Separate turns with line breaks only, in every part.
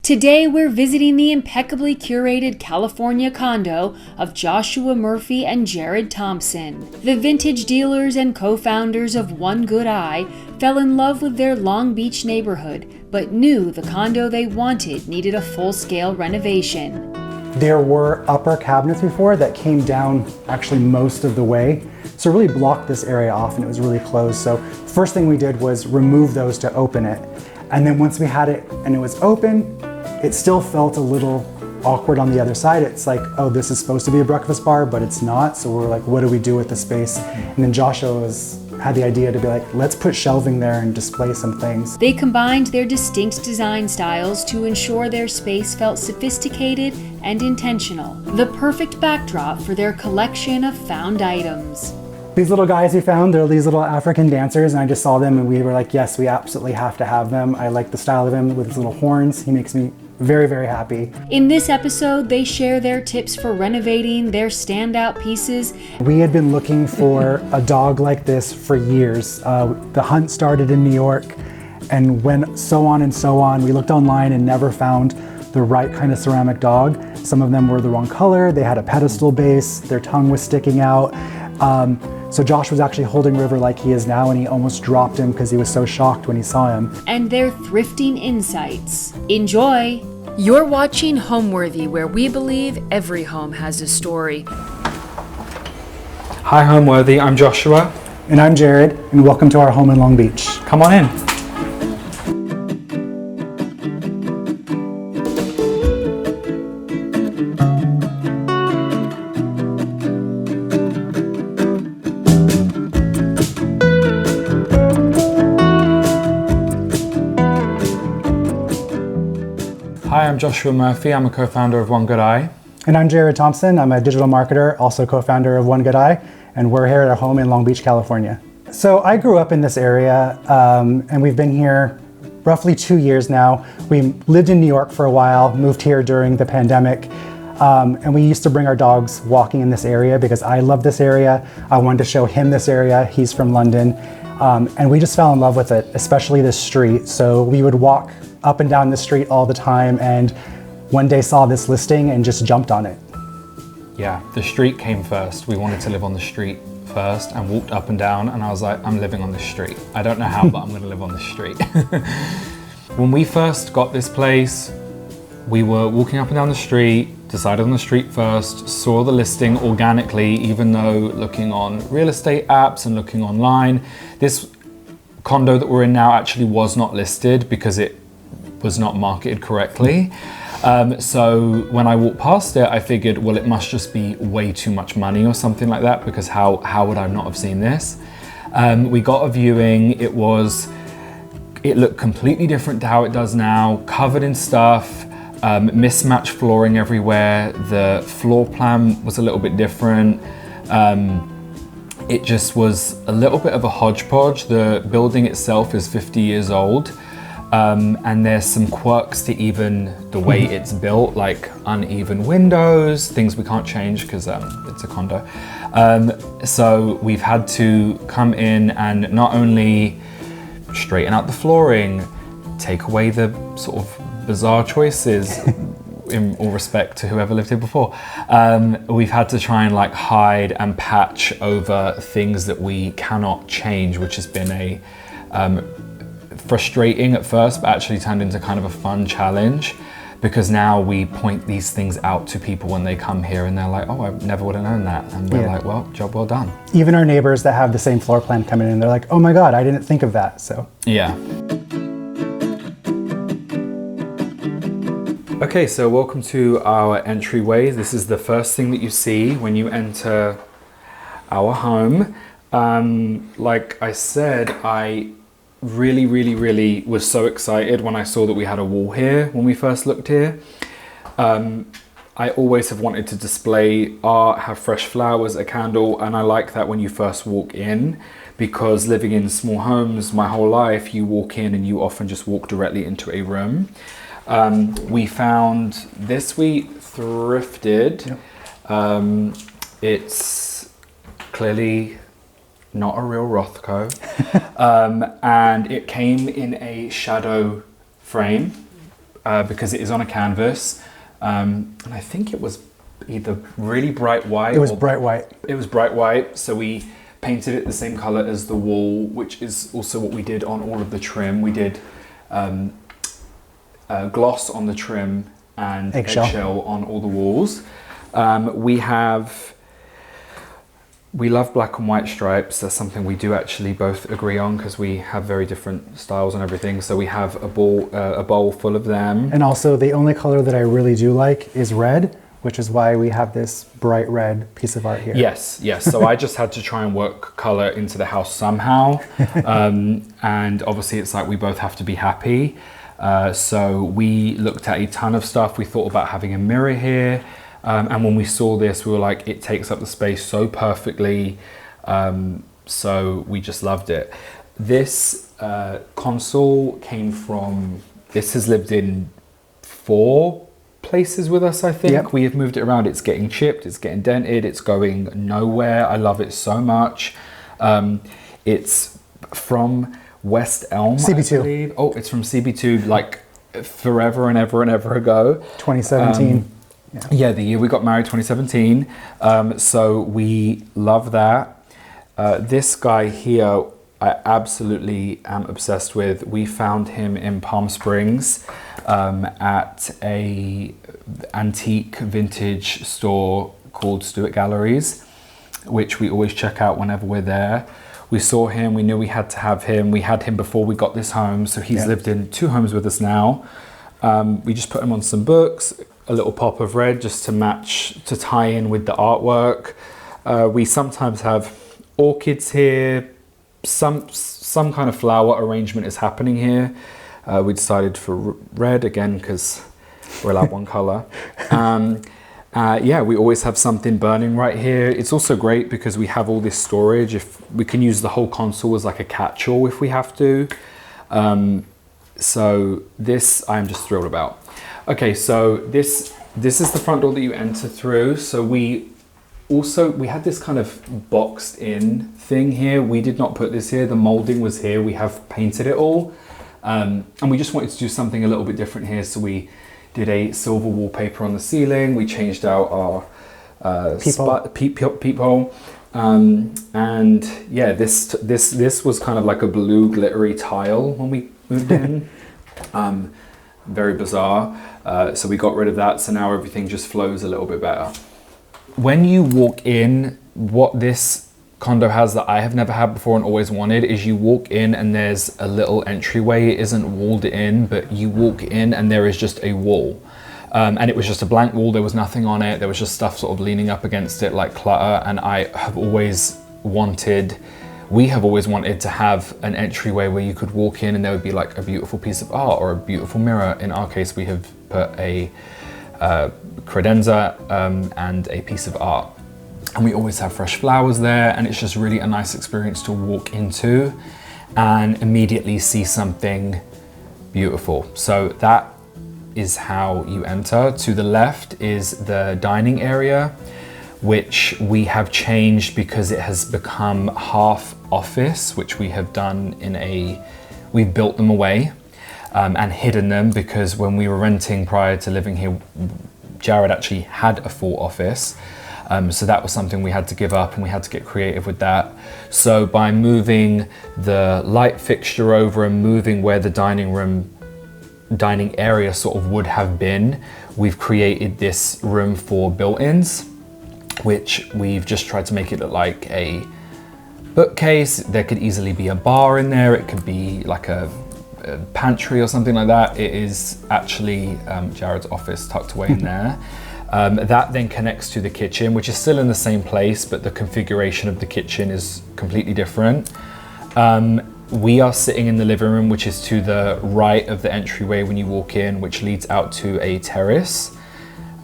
Today we're visiting the impeccably curated California condo of Joshua Murphy and Jarrod Thomson. The vintage dealers and co-founders of One Good Eye fell in love with their Long Beach neighborhood, but knew the condo they wanted needed a full-scale renovation.
There were upper cabinets before that came down actually most of the way, so it really blocked this area off and it was really closed. So first thing we did was remove those to open it. And then once we had it and it was open, it still felt a little awkward on the other side. It's like, oh, this is supposed to be a breakfast bar, but it's not. So we're like, what do we do with the space? And then Joshua had the idea to be like, let's put shelving there and display some things.
They combined their distinct design styles to ensure their space felt sophisticated and intentional, the perfect backdrop for their collection of found items.
These little guys we found, they're these little African dancers, and I just saw them and we were like, yes, we absolutely have to have them. I like the style of him with his little horns. He makes me very, very happy.
In this episode, they share their tips for renovating their standout pieces.
We had been looking for a dog like this for years. The hunt started in New York and went so on and so on. We looked online and never found the right kind of ceramic dog. Some of them were the wrong color. They had a pedestal base. Their tongue was sticking out. So Josh was actually holding River like he is now, and he almost dropped him because he was so shocked when he saw him.
And their thrifting insights. Enjoy! You're watching Homeworthy, where we believe every home has a story.
Hi Homeworthy, I'm Joshua.
And I'm Jarrod, and welcome to our home in Long Beach.
Come on in. Hi, I'm Joshua Murphy. I'm a co-founder of One Good Eye.
And I'm Jarrod Thomson. I'm a digital marketer, also co-founder of One Good Eye, and we're here at our home in Long Beach, California. So I grew up in this area, and we've been here roughly 2 years now. We lived in New York for a while, moved here during the pandemic, and we used to bring our dogs walking in this area because I love this area. I wanted to show him this area. He's from London, and we just fell in love with it, especially this street. So we would walk up and down the street all the time, and one day saw this listing and just jumped on it.
Yeah, the street came first. We wanted to live on the street first and walked up and down, and I was like, I'm living on the street. I don't know how, but I'm gonna live on the street. When we first got this place, we were walking up and down the street, decided on the street first, saw the listing organically, even though looking on real estate apps and looking online, this condo that we're in now actually was not listed because it was not marketed correctly. So when I walked past it, I figured, well, it must just be way too much money or something like that, because how would I not have seen this? We got a viewing. It looked completely different to how it does now, covered in stuff, mismatched flooring everywhere. The floor plan was a little bit different. It just was a little bit of a hodgepodge. The building itself is 50 years old. And there's some quirks to even the way it's built, like uneven windows, things we can't change because it's a condo. So we've had to come in and not only straighten out the flooring, take away the sort of bizarre choices in all respect to whoever lived here before. We've had to try and like hide and patch over things that we cannot change, which has been a frustrating at first, but actually turned into kind of a fun challenge, because now we point these things out to people when they come here and they're like, oh, I never would have known that. And we're like, well, job well done.
Even our neighbors that have the same floor plan come in and they're like, oh my God, I didn't think of that, so.
Yeah. Okay, so welcome to our entryway. This is the first thing that you see when you enter our home. Like I said, I really was so excited when I saw that we had a wall here when we first looked here. I always have wanted to display art, have fresh flowers, a candle, and I like that when you first walk in, because living in small homes my whole life, you walk in and you often just walk directly into a room. We found this suite thrifted. Yep. It's clearly not a real Rothko. And it came in a shadow frame, because it is on a canvas. And I think it was either really bright white.
It was bright white.
It was bright white. So we painted it the same color as the wall, which is also what we did on all of the trim. We did gloss on the trim and eggshell on all the walls. We love black and white stripes. That's something we do actually both agree on because we have very different styles and everything. So we have a bowl full of them.
And also the only color that I really do like is red, which is why we have this bright red piece of art here.
Yes. So I just had to try and work color into the house somehow. And obviously it's like we both have to be happy. So we looked at a ton of stuff. We thought about having a mirror here. And when we saw this, we were like, it takes up the space so perfectly. So we just loved it. This console came from, this has lived in 4 places with us, I think.
Yep.
We have moved it around. It's getting chipped, it's getting dented, it's going nowhere. I love it so much. It's from West Elm,
CB2.
I believe. Oh, it's from CB2, like forever and ever and ever ago.
2017.
Yeah, the year we got married, 2017. So we love that. This guy here, I absolutely am obsessed with. We found him in Palm Springs at a antique vintage store called Stewart Galleries, which we always check out whenever we're there. We saw him, we knew we had to have him. We had him before we got this home, so he's lived in 2 homes with us now. We just put him on some books, a little pop of red just to match, to tie in with the artwork. We sometimes have orchids here. Some kind of flower arrangement is happening here. We decided for red again because we're allowed one color. Yeah, we always have something burning right here. It's also great because we have all this storage. If we can use the whole console as like a catch-all if we have to. So this I'm just thrilled about. Okay, so this is the front door that you enter through. So we had this kind of boxed in thing here. We did not put this here. The molding was here. We have painted it all. And we just wanted to do something a little bit different here. So we did a silver wallpaper on the ceiling. We changed out our peephole. And yeah, this was kind of like a blue glittery tile when we moved in. Very bizarre. So we got rid of that. So now everything just flows a little bit better. When you walk in, what this condo has that I have never had before and always wanted is you walk in and there's a little entryway. It isn't walled in, but you walk in and there is just a wall. And it was just a blank wall. There was nothing on it. There was just stuff sort of leaning up against it like clutter. And we have always wanted to have an entryway where you could walk in and there would be like a beautiful piece of art or a beautiful mirror. In our case, we have put a credenza and a piece of art. And we always have fresh flowers there, and it's just really a nice experience to walk into and immediately see something beautiful. So that is how you enter. To the left is the dining area, which we have changed because it has become half office, which we have done we've built them away and hidden them, because when we were renting prior to living here, Jarrod actually had a full office. So that was something we had to give up, and we had to get creative with that. So by moving the light fixture over and moving where the dining area sort of would have been, we've created this room for built-ins, which we've just tried to make it look like a bookcase. There could easily be a bar in there. It could be like a pantry or something like that. It is actually Jarrod's office tucked away in there. That then connects to the kitchen, which is still in the same place, but the configuration of the kitchen is completely different. We are sitting in the living room, which is to the right of the entryway when you walk in, which leads out to a terrace.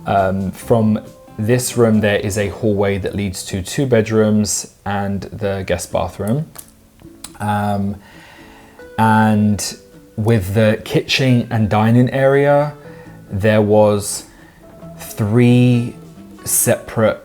From this room, there is a hallway that leads to 2 bedrooms and the guest bathroom. And with the kitchen and dining area, there was 3 separate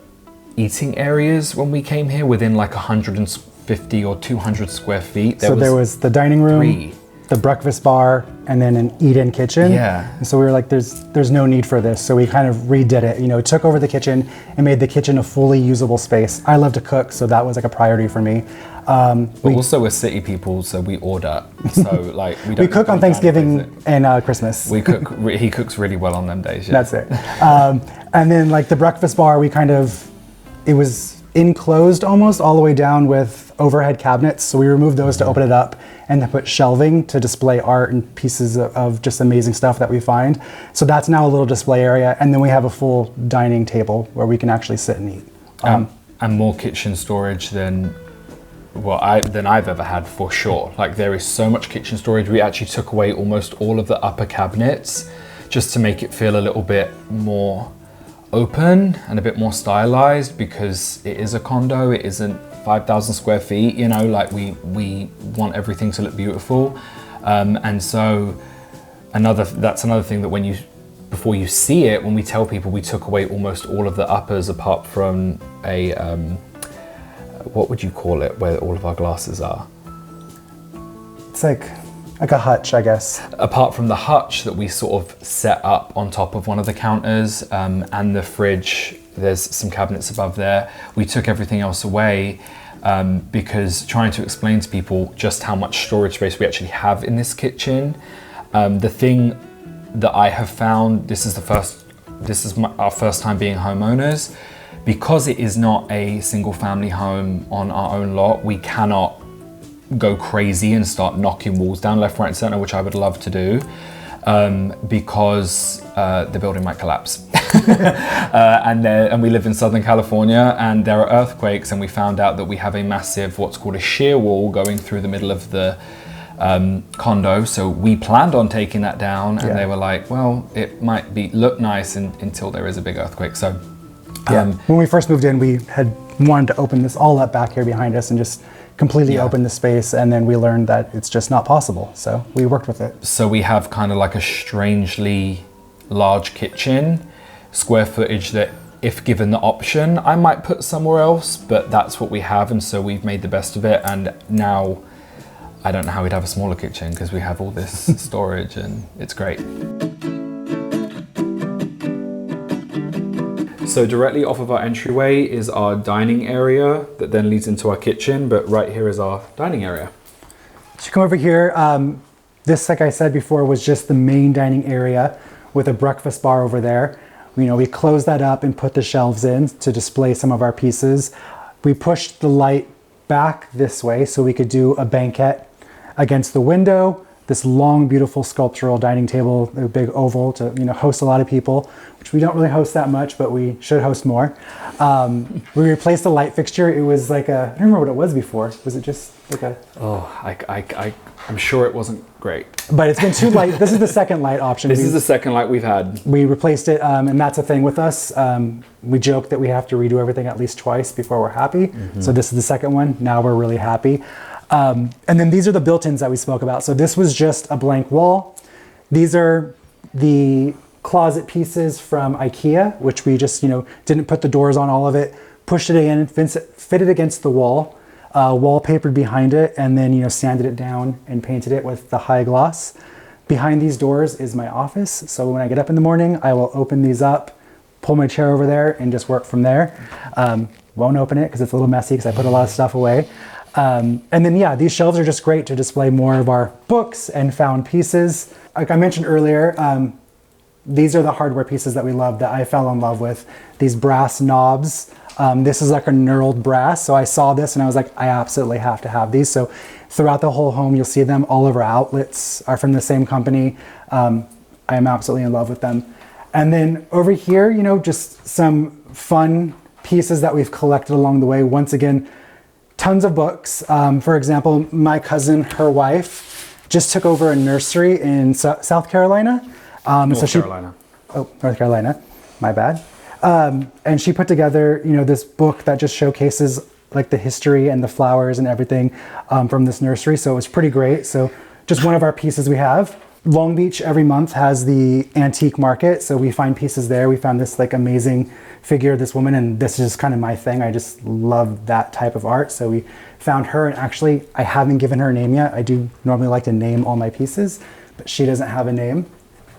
eating areas when we came here within like 150 or 200 square feet.
There was the dining room, the breakfast bar, and then an eat-in kitchen.
Yeah.
And so we were like, there's no need for this. So we kind of redid it, took over the kitchen and made the kitchen a fully usable space. I love to cook, so that was like a priority for me.
But also we're city people, so we order. So like we don't.
We cook on Thanksgiving and Christmas.
We cook. He cooks really well on them days. Yeah.
That's it. And then like the breakfast bar, it was enclosed almost all the way down with overhead cabinets. So we removed those to open it up and to put shelving to display art and pieces of just amazing stuff that we find. So that's now a little display area. And then we have a full dining table where we can actually sit and eat.
And more kitchen storage than I've ever had, for sure. Like there is so much kitchen storage. We actually took away almost all of the upper cabinets just to make it feel a little bit more open and a bit more stylized, because it is a condo. It isn't 5,000 square feet, like we want everything to look beautiful. And so that's another thing that before you see it, when we tell people we took away almost all of the uppers apart from a, what would you call it, where all of our glasses are?
It's like a hutch, I guess.
Apart from the hutch that we sort of set up on top of one of the counters, and the fridge, there's some cabinets above there. We took everything else away because trying to explain to people just how much storage space we actually have in this kitchen. The thing that I have found, our first time being homeowners, because it is not a single family home on our own lot, we cannot go crazy and start knocking walls down left, right, and center, which I would love to do, because the building might collapse. And we live in Southern California, and there are earthquakes, and we found out that we have a massive, what's called a shear wall, going through the middle of the condo. So we planned on taking that down, and they were like, well, it might look nice until there is a big earthquake. So
when we first moved in, we had wanted to open this all up back here behind us and just completely open the space, and then we learned that it's just not possible. So we worked with it.
So we have kind of like a strangely large kitchen, square footage that if given the option, I might put somewhere else, but that's what we have. And so we've made the best of it. And now I don't know how we'd have a smaller kitchen because we have all this storage, and it's great. So directly off of our entryway is our dining area that then leads into our kitchen, but right here is our dining area.
So you come over here, this, like I said before, was just the main dining area with a breakfast bar over there. We closed that up and put the shelves in to display some of our pieces. We pushed the light back this way so we could do a banquet against the window. This long, beautiful sculptural dining table, a big oval to host a lot of people, which we don't really host that much, but we should host more. We replaced the light fixture. It was like I don't remember what it was before. Was it just like a?
Oh, I'm sure it wasn't great.
But it's been two light. This is the second light option.
This is the second light we've had. We
replaced it, and that's a thing with us. We joke that we have to redo everything at least twice before we're happy. Mm-hmm. So this is the second one. Now we're really happy. And then these are the built-ins that we spoke about. So this was just a blank wall. These are the closet pieces from IKEA, which we just, didn't put the doors on all of it, pushed it in, fitted against the wall, wallpapered behind it, and then, sanded it down and painted it with the high gloss. Behind these doors is my office. So when I get up in the morning, I will open these up, pull my chair over there, and just work from there. Won't open it because it's a little messy because I put a lot of stuff away. And then, these shelves are just great to display more of our books and found pieces. Like I mentioned earlier, these are the hardware pieces that we love, that I fell in love with. These brass knobs. This is like a knurled brass. So I saw this and I was like, I absolutely have to have these. So throughout the whole home, you'll see them. All of our outlets are from the same company. I am absolutely in love with them. And then over here, just some fun pieces that we've collected along the way. Once again, tons of books. For example, my cousin, her wife, just took over a nursery in South Carolina.
North Carolina.
North Carolina, my bad. And she put together, this book that just showcases like the history and the flowers and everything from this nursery. So it was pretty great. So just one of our pieces we have. Long Beach every month has the antique market, so we find pieces there. We found this like amazing figure of this woman, and this is kind of my thing. I just love that type of art, so we found her, and actually I haven't given her a name yet. I do normally like to name all my pieces, but she doesn't have a name.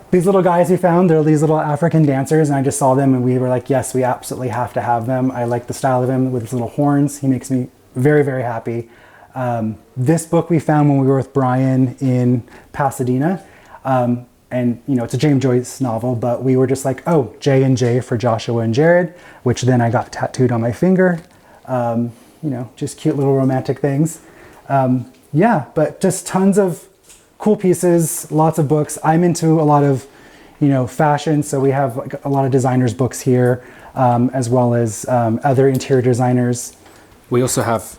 These little guys we found, they're these little African dancers, and I just saw them and we were like, yes, we absolutely have to have them. I like the style of him with his little horns. He makes me very, very happy. This book we found when we were with Brian in Pasadena. And you know, it's a James Joyce novel, but we were just like, oh, J&J for Joshua and Jarrod, which then I got tattooed on my finger. You know, just cute little romantic things. Yeah, but just tons of cool pieces, lots of books. I'm into a lot of, you know, fashion, so we have like a lot of designers' books here, as well as other interior designers.
We also have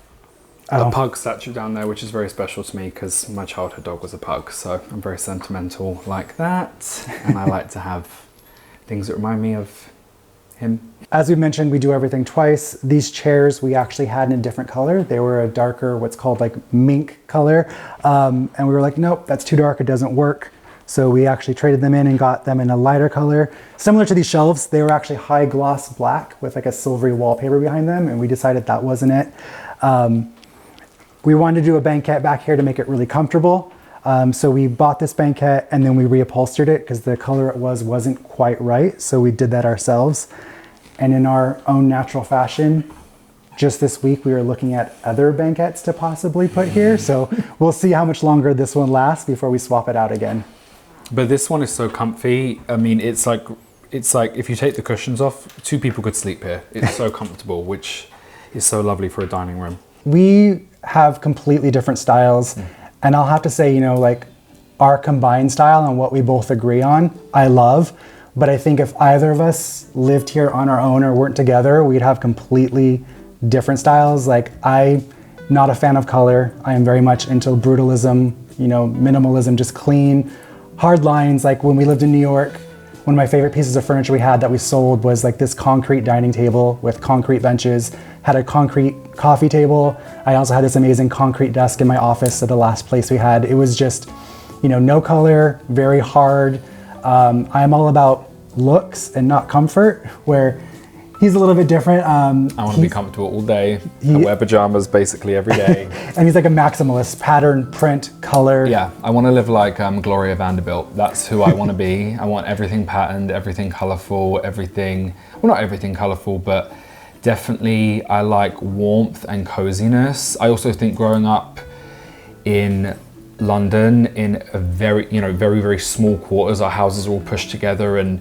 a pug statue down there, which is very special to me because my childhood dog was a pug, so I'm very sentimental like that, and I like to have things that remind me of him.
As we mentioned, we do everything twice. These chairs we actually had in a different color. They were a darker, what's called like mink color, and we were like, nope, that's too dark, it doesn't work. So we actually traded them in and got them in a lighter color. Similar to these shelves, they were actually high gloss black with like a silvery wallpaper behind them, and we decided that wasn't it. We wanted to do a banquette back here to make it really comfortable. So we bought this banquette and then we reupholstered it because the color it wasn't quite right. So we did that ourselves. And in our own natural fashion, just this week we were looking at other banquettes to possibly put here. So we'll see how much longer this one lasts before we swap it out again.
But this one is so comfy. I mean, it's like if you take the cushions off, 2 people could sleep here. It's so comfortable, which is so lovely for a dining room.
We have completely different styles, and I'll have to say, you know, like our combined style and what we both agree on, I love, but I think if either of us lived here on our own or weren't together, we'd have completely different styles. Like, I'm not a fan of color. I am very much into brutalism, you know, minimalism, just clean, hard lines. Like when we lived in New York, one of my favorite pieces of furniture we had that we sold was like this concrete dining table with concrete benches, had a concrete coffee table. I also had this amazing concrete desk in my office at the last place we had. It was just, you know, no color, very hard. I'm all about looks and not comfort, where he's a little bit different.
I want to be comfortable all day. I wear pajamas basically every day.
And he's like a maximalist, pattern, print, color.
Yeah, I want to live like Gloria Vanderbilt. That's who I want to be. I want everything patterned, everything colorful, everything, well, not everything colorful, but definitely I like warmth and coziness. I also think growing up in London in a very, you know, very, very small quarters, our houses are all pushed together, and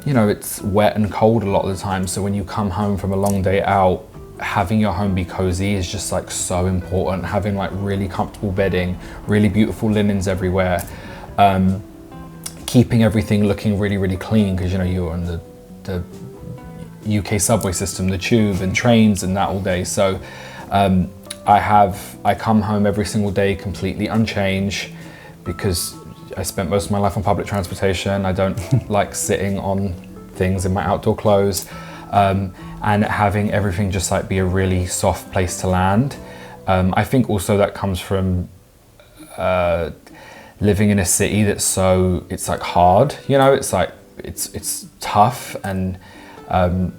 you know, it's wet and cold a lot of the time. So when you come home from a long day out, having your home be cozy is just like so important. Having like really comfortable bedding, really beautiful linens everywhere, keeping everything looking really, really clean, because you know, you're on the UK subway system, the tube and trains and that all day. So I come home every single day completely unchanged, because I spent most of my life on public transportation. I don't like sitting on things in my outdoor clothes, and having everything just like be a really soft place to land. I think also that comes from living in a city that's so, it's like hard, you know, it's like, it's tough, and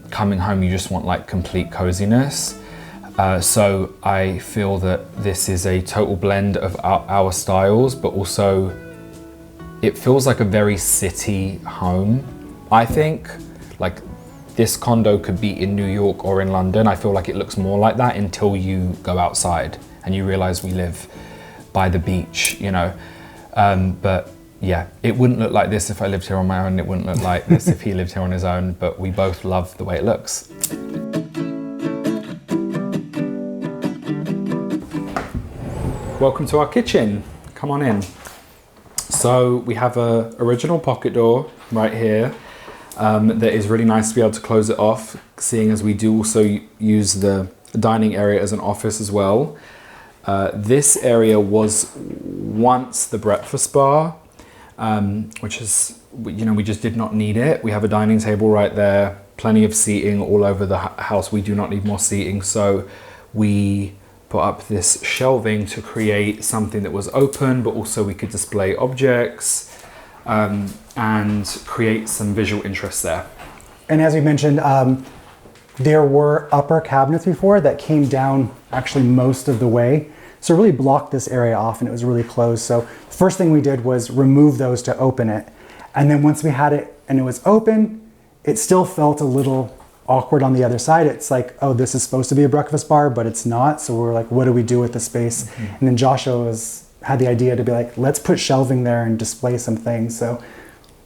coming home you just want like complete coziness. So I feel that this is a total blend of our styles, but also it feels like a very city home. I think like this condo could be in New York or in London. I feel like it looks more like that until you go outside and you realize we live by the beach, you know. But yeah, it wouldn't look like this if I lived here on my own. It wouldn't look like this if he lived here on his own, but we both love the way it looks. Welcome to our kitchen. Come on in. So we have a original pocket door right here that is really nice to be able to close it off, seeing as we do also use the dining area as an office as well. This area was once the breakfast bar, which is, you know, we just did not need it. We have a dining table right there, plenty of seating all over the house. We do not need more seating, so we put up this shelving to create something that was open, but also we could display objects and create some visual interest there.
And as we mentioned, there were upper cabinets before that came down actually most of the way. So it really blocked this area off and it was really closed. So the first thing we did was remove those to open it. And then once we had it and it was open, it still felt a little awkward on the other side. It's like, oh, this is supposed to be a breakfast bar, but it's not. So we're like, what do we do with the space? Mm-hmm. And then Joshua had the idea to be like, let's put shelving there and display some things. So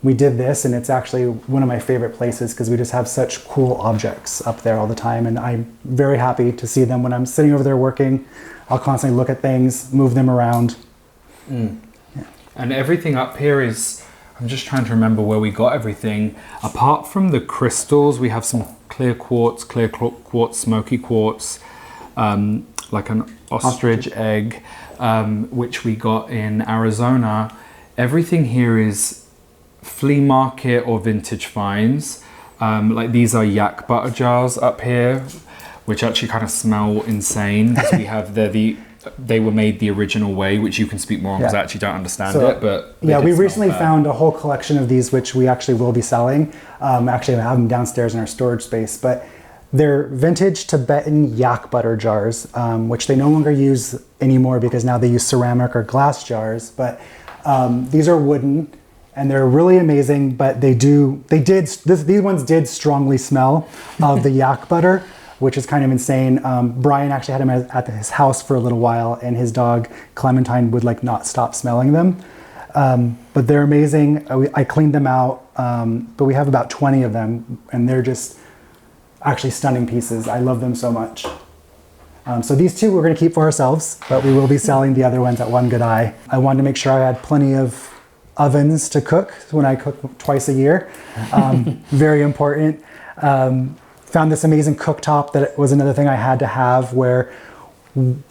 we did this, and it's actually one of my favorite places because we just have such cool objects up there all the time. And I'm very happy to see them when I'm sitting over there working. I'll constantly look at things, move them around.
Mm. Yeah. And everything up here is, I'm just trying to remember where we got everything. Apart from the crystals, we have some clear quartz, smoky quartz, like an ostrich egg, which we got in Arizona. Everything here is flea market or vintage finds. Like these are yak butter jars up here, which actually kind of smell insane because we have they were made the original way, which you can speak more on because I actually don't understand it. But
yeah, we recently found a whole collection of these, which we actually will be selling. Actually, I have them downstairs in our storage space, but they're vintage Tibetan yak butter jars, which they no longer use anymore because now they use ceramic or glass jars. But these are wooden and they're really amazing, but these ones did strongly smell of the yak butter, which is kind of insane. Brian actually had him at his house for a little while, and his dog Clementine would like not stop smelling them. But they're amazing. I cleaned them out, but we have about 20 of them, and they're just actually stunning pieces. I love them so much. So these two we're going to keep for ourselves, but we will be selling the other ones at One Good Eye. I wanted to make sure I had plenty of ovens to cook when I cook twice a year. Very important. Found this amazing cooktop that was another thing I had to have, where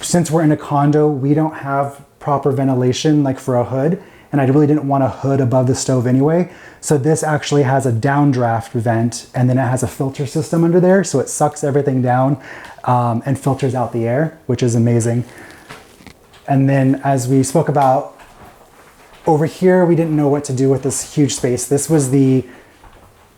since we're in a condo, we don't have proper ventilation like for a hood, and I really didn't want a hood above the stove anyway. So this actually has a downdraft vent, and then it has a filter system under there, so it sucks everything down and filters out the air, which is amazing. And then as we spoke about over here, we didn't know what to do with this huge space. This was the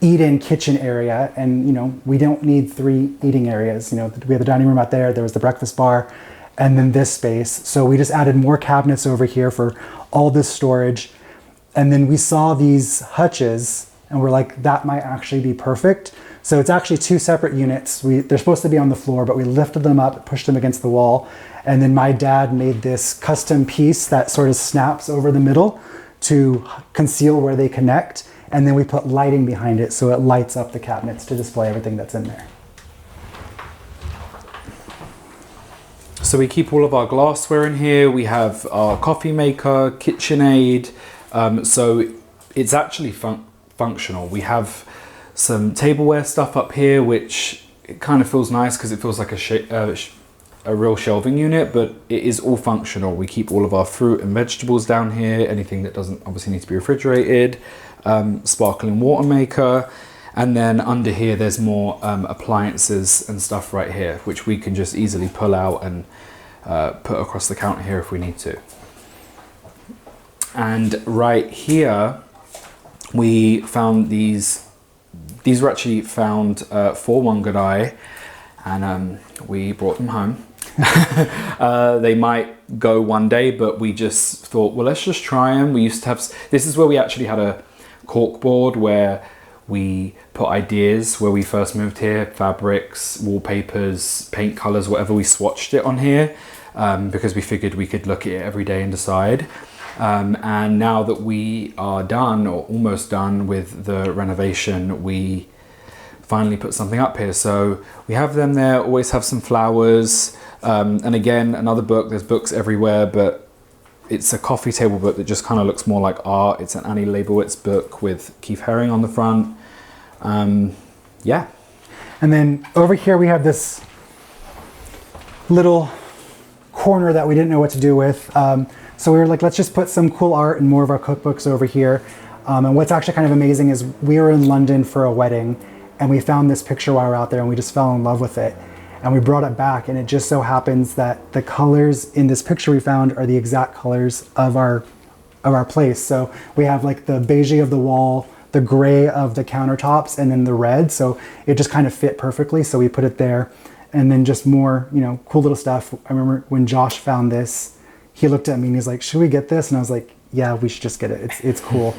eat-in kitchen area, and we don't need 3 eating areas. We have the dining room out there, there was the breakfast bar, and then this space. So we just added more cabinets over here for all this storage. And then we saw these hutches and we're like, that might actually be perfect. So it's actually 2 separate units. They're supposed to be on the floor, but we lifted them up, pushed them against the wall. And then my dad made this custom piece that sort of snaps over the middle to conceal where they connect. And then we put lighting behind it so it lights up the cabinets to display everything that's in there.
So we keep all of our glassware in here. We have our coffee maker, KitchenAid. So it's actually functional. We have some tableware stuff up here, which it kind of feels nice because it feels like a real shelving unit, but it is all functional. We keep all of our fruit and vegetables down here, anything that doesn't obviously need to be refrigerated. Sparkling water maker, and then under here there's more appliances and stuff right here, which we can just easily pull out and put across the counter here if we need to. And right here we found these were actually found for One Good Eye, and we brought them home. They might go one day, but we just thought, well, let's just try them. We used to have, this is where we actually had a cork board where we put ideas where we first moved here, fabrics, wallpapers, paint colors, whatever. We swatched it on here because we figured we could look at it every day and decide. And now that we are done or almost done with the renovation, we finally put something up here. So we have them there, always have some flowers. And again, another book, there's books everywhere, but it's a coffee table book that just kind of looks more like art. It's an Annie Leibovitz book with Keith Haring on the front. Yeah.
And then over here we have this little corner that we didn't know what to do with. So we were like, let's just put some cool art and more of our cookbooks over here. And what's actually kind of amazing is we were in London for a wedding and we found this picture while we were out there and we just fell in love with it. and we brought it back, and it just so happens that the colors in this picture we found are the exact colors of our place. So we have like the beige of the wall, the gray of the countertops, and then the red. So it just kind of fit perfectly. So we put it there. And then just more, you know, cool little stuff. I remember when Josh found this, he looked at me and he's like, should we get this? And I was like, yeah, we should just get it. It's cool.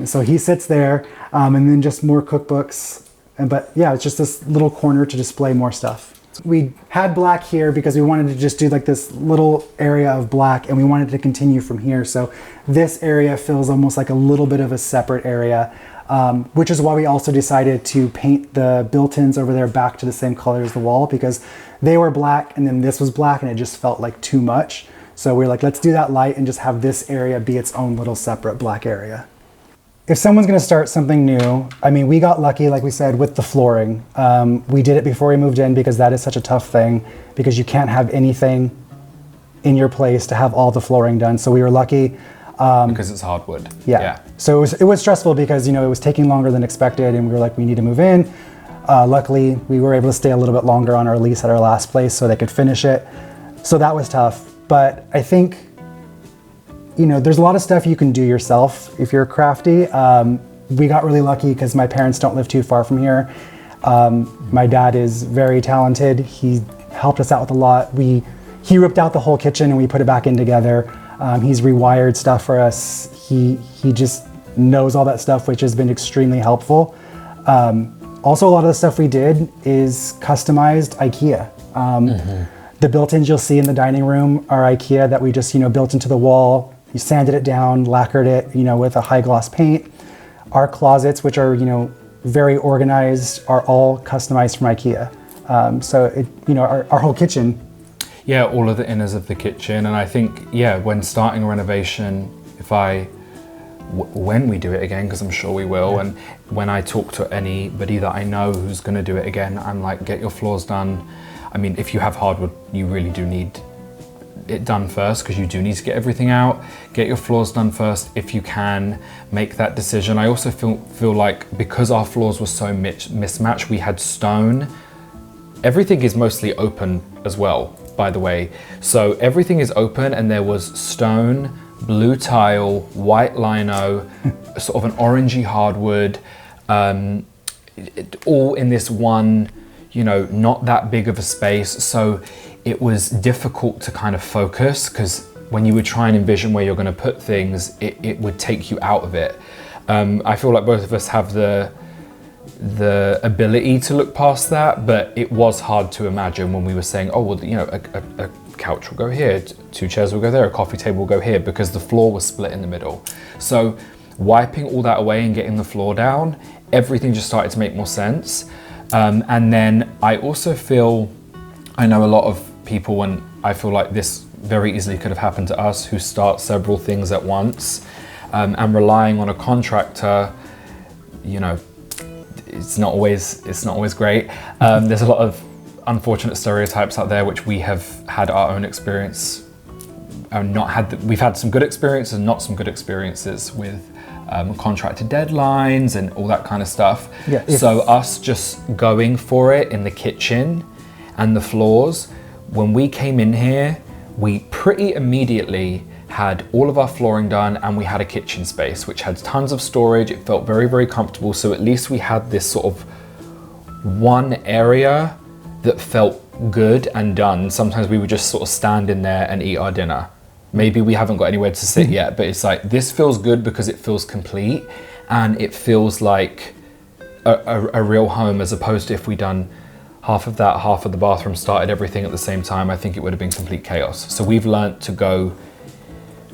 So he sits there, and then just more cookbooks. But yeah, it's just this little corner to display more stuff. We had black here because we wanted to just do like this little area of black, and we wanted to continue from here. So this area feels almost like a little bit of a separate area, which is why we also decided to paint the built-ins over there back to the same color as the wall, because they were black and then this was black and it just felt like too much. So we were like, let's do that light and just have this area be its own little separate black area. If someone's going to start something new, I mean, we got lucky, like we said, with the flooring. We did it before we moved in because that is such a tough thing, because you can't have anything in your place to have all the flooring done. So we were lucky.
Because it's hardwood.
Yeah. So it was stressful because, you know, it was taking longer than expected, and we were like, we need to move in. Luckily, we were able to stay a little bit longer on our lease at our last place so they could finish it. So that was tough. But I think, you know, there's a lot of stuff you can do yourself if you're crafty. We got really lucky because my parents don't live too far from here. My dad is very talented. He helped us out with a lot. He ripped out the whole kitchen and we put it back in together. He's rewired stuff for us. He just knows all that stuff, which has been extremely helpful. Also, a lot of the stuff we did is customized IKEA. The built-ins you'll see in the dining room are IKEA that we just, you know, built into the wall. You sanded it down, lacquered it, you know, with a high gloss paint. Our closets, which are, you know, very organized, are all customized from IKEA. So it, you know, our whole kitchen.
Yeah, all of the inners of the kitchen. And I think, yeah, when starting a renovation, when we do it again, because I'm sure we will, and when I talk to anybody that I know who's going to do it again, I'm like, get your floors done. I mean, if you have hardwood, you really do need it done first, because you do need to get everything out. Get your floors done first if you can. Make that decision. I also feel like because our floors were so mismatched, we had stone. Everything is mostly open as well, by the way. So everything is open, and there was stone, blue tile, white lino, sort of an orangey hardwood, all in this one, you know, not that big of a space. So it was difficult to kind of focus, because when you would try and envision where you're going to put things, it would take you out of it. I feel like both of us have the ability to look past that, but it was hard to imagine when we were saying, oh, well, you know, a couch will go here, 2 chairs will go there, a coffee table will go here, because the floor was split in the middle. So wiping all that away and getting the floor down, everything just started to make more sense. And then I also feel, I know a lot of people, and I feel like this very easily could have happened to us, who start several things at once, and relying on a contractor, you know, it's not always great. There's a lot of unfortunate stereotypes out there, which we have had our own experience, we've had some good experiences and not some good experiences with contracted deadlines and all that kind of stuff. Yeah, so us just going for it in the kitchen and the floors, when we came in here, we pretty immediately had all of our flooring done, and we had a kitchen space which had tons of storage. It felt very, very comfortable. So at least we had this sort of one area that felt good and done. Sometimes we would just sort of stand in there and eat our dinner. Maybe we haven't got anywhere to sit yet, but it's like, this feels good because it feels complete, and it feels like a real home, as opposed to if we done half of that, half of the bathroom, started everything at the same time, I think it would have been complete chaos. So we've learned to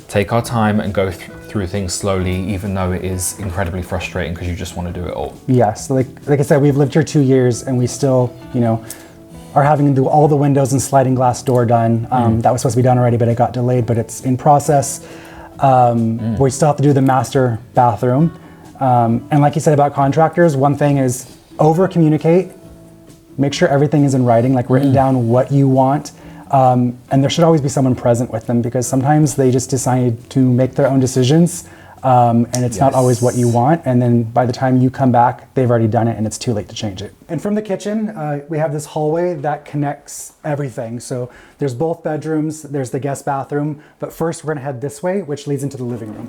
take our time and go through things slowly, even though it is incredibly frustrating because you just want to do it all. Yes,
like I said, we've lived here 2 years, and we still, you know, are having to do all the windows and sliding glass door done. That was supposed to be done already, but it got delayed, but it's in process. We still have to do the master bathroom. And like you said about contractors, one thing is over-communicate. Make sure everything is in writing, like written down what you want. And there should always be someone present with them, because sometimes they just decide to make their own decisions. and it's not
Yes.
always what you want. And then by the time you come back, they've already done it and it's too late to change it. And from the kitchen, we have this hallway that connects everything. So there's both bedrooms, there's the guest bathroom, but first we're gonna head this way, which leads into the living room.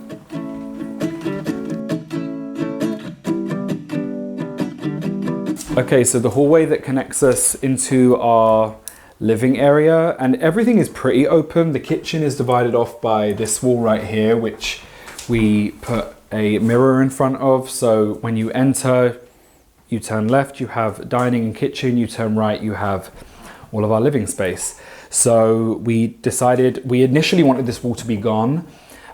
Okay, so the hallway that connects us into our living area, and everything is pretty open. The kitchen is divided off by this wall right here, which we put a mirror in front of. So when you enter, you turn left, you have dining and kitchen, you turn right, you have all of our living space. So we decided, we initially wanted this wall to be gone,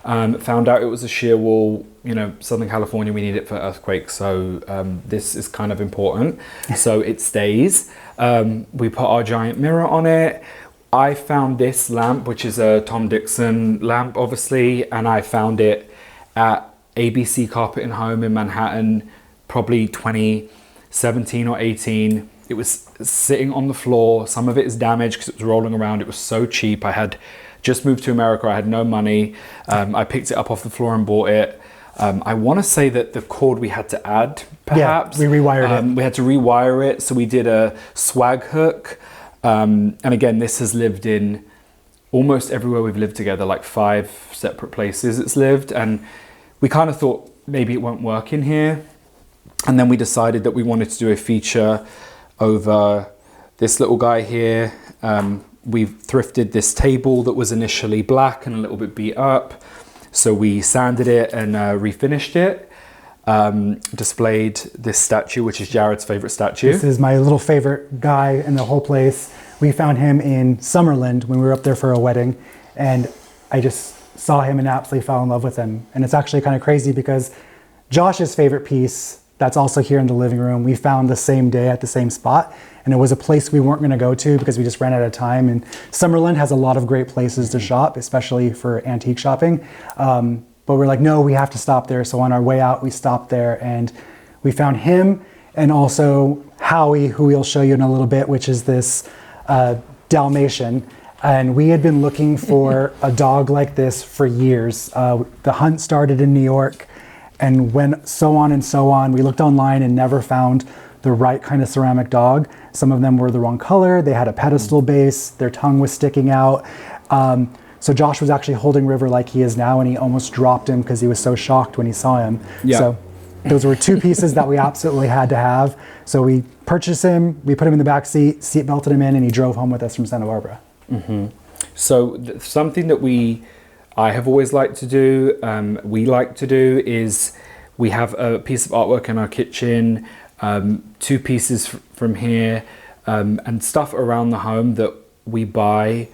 found out it was a shear wall. You know, Southern California, we need it for earthquakes, so this is kind of important. So it stays. We put our giant mirror on it. I found this lamp, which is a Tom Dixon lamp, obviously, and I found it at ABC Carpet and Home in Manhattan, probably 2017 or 18. It was sitting on the floor. Some of it is damaged because it was rolling around. It was so cheap. I had just moved to America. I had no money. I picked it up off the floor and bought it. I want to say that the cord we had to add, perhaps.
Yeah, we rewired it.
We had to rewire it, so we did a swag hook. And again, this has lived in almost everywhere we've lived together, like 5 separate places it's lived. And we kind of thought maybe it won't work in here. And then we decided that we wanted to do a feature over this little guy here. We've thrifted this table that was initially black and a little bit beat up. So we sanded it and refinished it. Displayed this statue, which is Jarrod's favorite statue.
This is my little favorite guy in the whole place. We found him in Summerlin when we were up there for a wedding, and I just saw him and absolutely fell in love with him. And it's actually kind of crazy because Josh's favorite piece that's also here in the living room, we found the same day at the same spot. And it was a place we weren't gonna go to because we just ran out of time. And Summerlin has a lot of great places to shop, especially for antique shopping. But we're like, no, we have to stop there. So on our way out, we stopped there and we found him and also Howie, who we'll show you in a little bit, which is this Dalmatian. And we had been looking for a dog like this for years. The hunt started in New York and went so on and so on. We looked online and never found the right kind of ceramic dog. Some of them were the wrong color. They had a pedestal base. Their tongue was sticking out. So Josh was actually holding River like he is now, and he almost dropped him because he was so shocked when he saw him.
Yeah.
So those were 2 pieces that we absolutely had to have. So we purchased him, we put him in the back seat belted him in, and he drove home with us from Santa Barbara.
Mm-hmm. So something that I have always liked to do, we like to do, is we have a piece of artwork in our kitchen, 2 pieces from here, and stuff around the home that we buy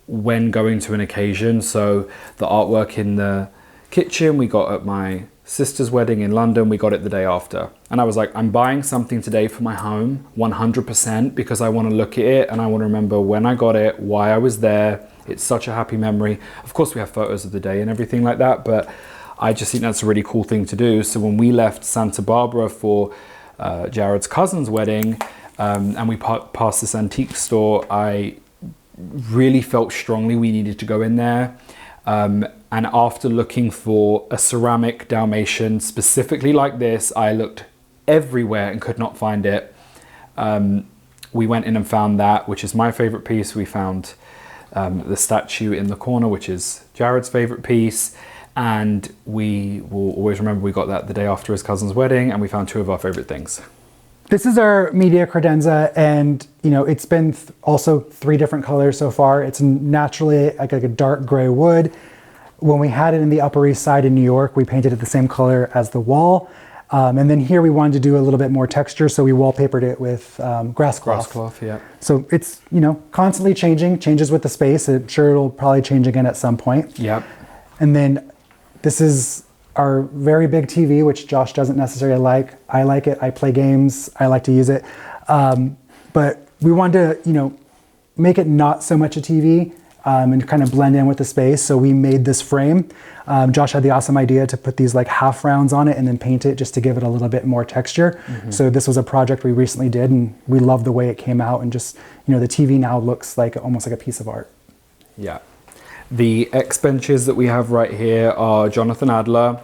when going to an occasion. So the artwork in the kitchen we got at my sister's wedding in London. We got it the day after, and I was like, I'm buying something today for my home 100% because I want to look at it and I want to remember when I got it, why I was there. It's such a happy memory. Of course we have photos of the day and everything like that, but I just think that's a really cool thing to do. So when we left Santa Barbara for Jarrod's cousin's wedding, and we passed this antique store, I really felt strongly we needed to go in there. And after looking for a ceramic Dalmatian specifically like this, I looked everywhere and could not find it. We went in and found that, which is my favorite piece. We found the statue in the corner, which is Jarrod's favorite piece. And we will always remember we got that the day after his cousin's wedding, and we found 2 of our favorite things.
This is our media credenza, and it's been also 3 different colors so far. It's naturally like a dark gray wood. When we had it in the Upper East Side in New York, we painted it the same color as the wall. And then here we wanted to do a little bit more texture, so we wallpapered it with grass cloth.
Grass cloth, yeah.
So it's constantly changes with the space. I'm sure it'll probably change again at some point.
Yep. And
then this is our very big TV, which Josh doesn't necessarily like. I like it. I play games. I like to use it. But we wanted to, make it not so much a TV and kind of blend in with the space. So we made this frame. Josh had the awesome idea to put these like half rounds on it and then paint it just to give it a little bit more texture. Mm-hmm. So this was a project we recently did, and we love the way it came out. And just, the TV now looks like almost like a piece of art.
Yeah. The X benches that we have right here are Jonathan Adler.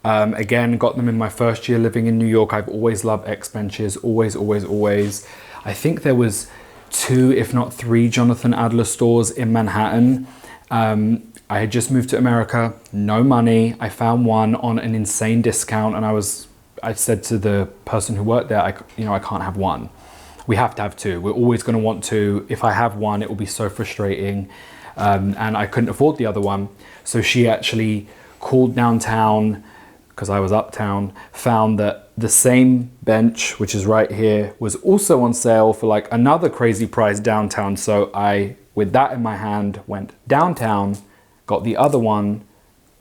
Again, got them in my first year living in New York. I've always loved X benches, always, always, always. I think there was 2, if not 3 Jonathan Adler stores in Manhattan. I had just moved to America, no money. I found one on an insane discount, and I said to the person who worked there, I can't have one. We have to have 2. We're always going to want 2. If I have one, it will be so frustrating. And I couldn't afford the other one. So she actually called downtown, because I was uptown, found that the same bench, which is right here, was also on sale for like another crazy price downtown. So I, with that in my hand, went downtown, got the other one,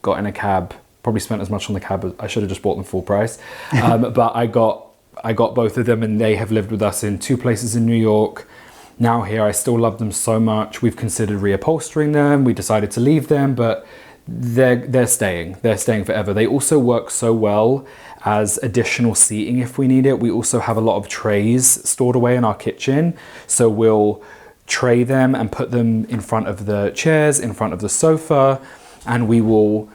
got in a cab, probably spent as much on the cab as I should have just bought them full price. But I got both of them, and they have lived with us in 2 places in New York. Now here, I still love them so much. We've considered reupholstering them. We decided to leave them, but they're staying. They're staying forever. They also work so well as additional seating if we need it. We also have a lot of trays stored away in our kitchen. So we'll tray them and put them in front of the chairs, in front of the sofa, and we will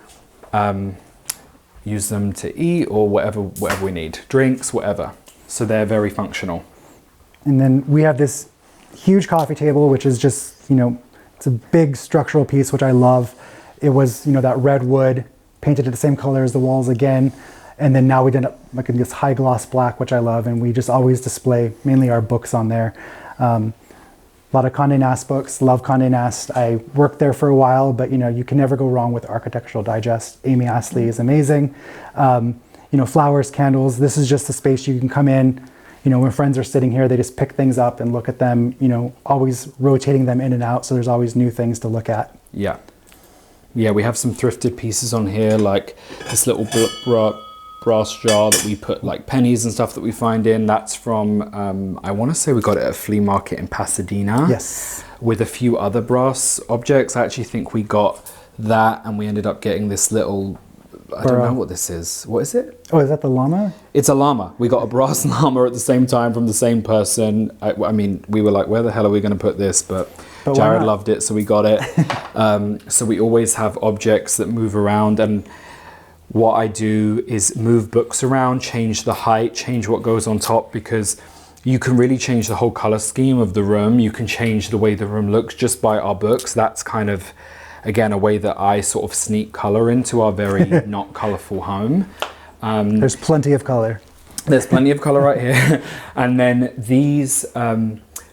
use them to eat or whatever we need, drinks, whatever. So they're very functional.
And then we have this huge coffee table, which is just, it's a big structural piece, which I love. It was, that red wood painted the same color as the walls again. And then now we did up like in this high gloss black, which I love. And we just always display mainly our books on there. A lot of Condé Nast books, love Condé Nast. I worked there for a while, but you can never go wrong with Architectural Digest. Amy Astley is amazing. Flowers, candles. This is just a space you can come in. When friends are sitting here, they just pick things up and look at them, always rotating them in and out. So there's always new things to look at.
Yeah. Yeah, we have some thrifted pieces on here, like this little brass jar that we put like pennies and stuff that we find in. That's from, I want to say we got it at a flea market in Pasadena.
Yes.
With a few other brass objects. I actually think we got that, and we ended up getting this little, I don't know what this is. What is it?
Oh, is that the llama?
It's a llama. We got a brass llama at the same time from the same person. I mean, we were like, where the hell are we going to put this? But Jarrod loved it, so we got it. So we always have objects that move around, and what I do is move books around, change the height, change what goes on top, because you can really change the whole color scheme of the room. You can change the way the room looks just by our books. That's kind of, again, a way that I sort of sneak color into our very not colorful home.
There's plenty of color.
There's plenty of color right here. And then these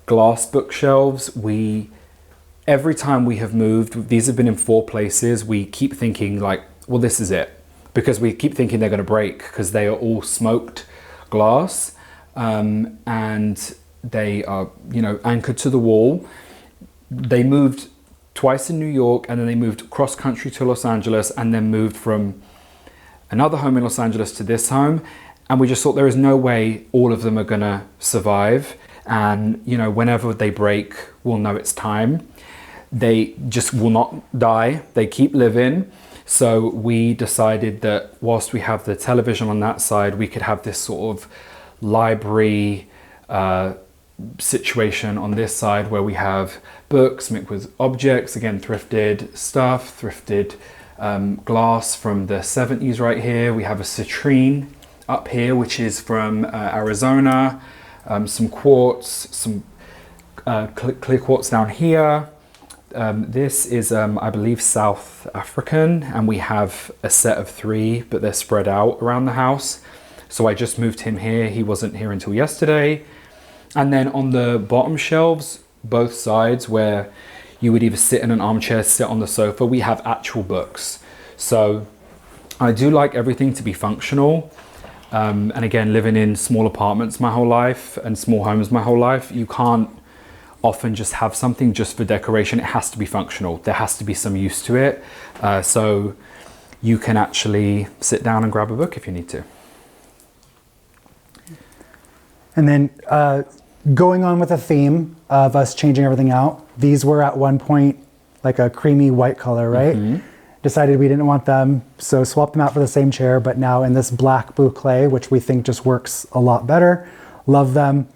glass bookshelves, every time we have moved, these have been in 4 places, we keep thinking like, well, this is it. Because we keep thinking they're gonna break, because they are all smoked glass, and they are, anchored to the wall. They moved twice in New York, and then they moved cross country to Los Angeles, and then moved from another home in Los Angeles to this home. And we just thought there is no way all of them are gonna survive. And whenever they break, we'll know it's time. They just will not die. They keep living. So we decided that whilst we have the television on that side, we could have this sort of library situation on this side where we have books mixed with objects, again, thrifted stuff, thrifted glass from the 70s right here. We have a citrine up here, which is from Arizona, some quartz, some clear quartz down here. This is, I believe, South African, and we have a set of 3, but they're spread out around the house. So I just moved him here. He wasn't here until yesterday. And then on the bottom shelves, both sides, where you would either sit in an armchair, sit on the sofa, we have actual books. So I do like everything to be functional. And again, living in small apartments my whole life and small homes my whole life, you can't often just have something just for decoration. It has to be functional. There has to be some use to it. So you can actually sit down and grab a book if you need to.
And then going on with a theme of us changing everything out, these were at one point like a creamy white color, right? Mm-hmm. Decided we didn't want them, so swapped them out for the same chair, but now in this black boucle, which we think just works a lot better. Love them.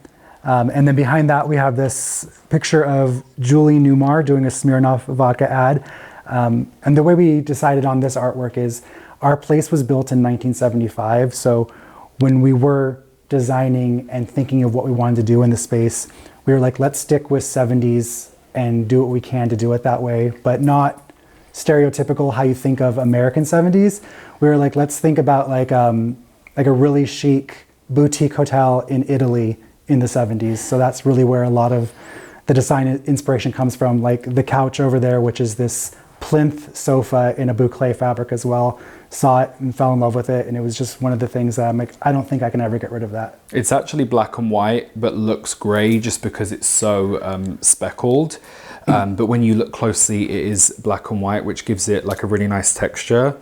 And then behind that, we have this picture of Julie Newmar doing a Smirnoff vodka ad. And the way we decided on this artwork is our place was built in 1975. So when we were designing and thinking of what we wanted to do in the space, we were like, let's stick with 70s and do what we can to do it that way, but not stereotypical how you think of American 70s. We were like, let's think about like a really chic boutique hotel in Italy in the 70s. So that's really where a lot of the design inspiration comes from. Like the couch over there, which is this plinth sofa in a boucle fabric as well. Saw it and fell in love with it, and it was just one of the things that I'm like, I don't think I can ever get rid of that.
It's actually black and white, but looks grey just because it's so speckled. But when you look closely, it is black and white, which gives it like a really nice texture.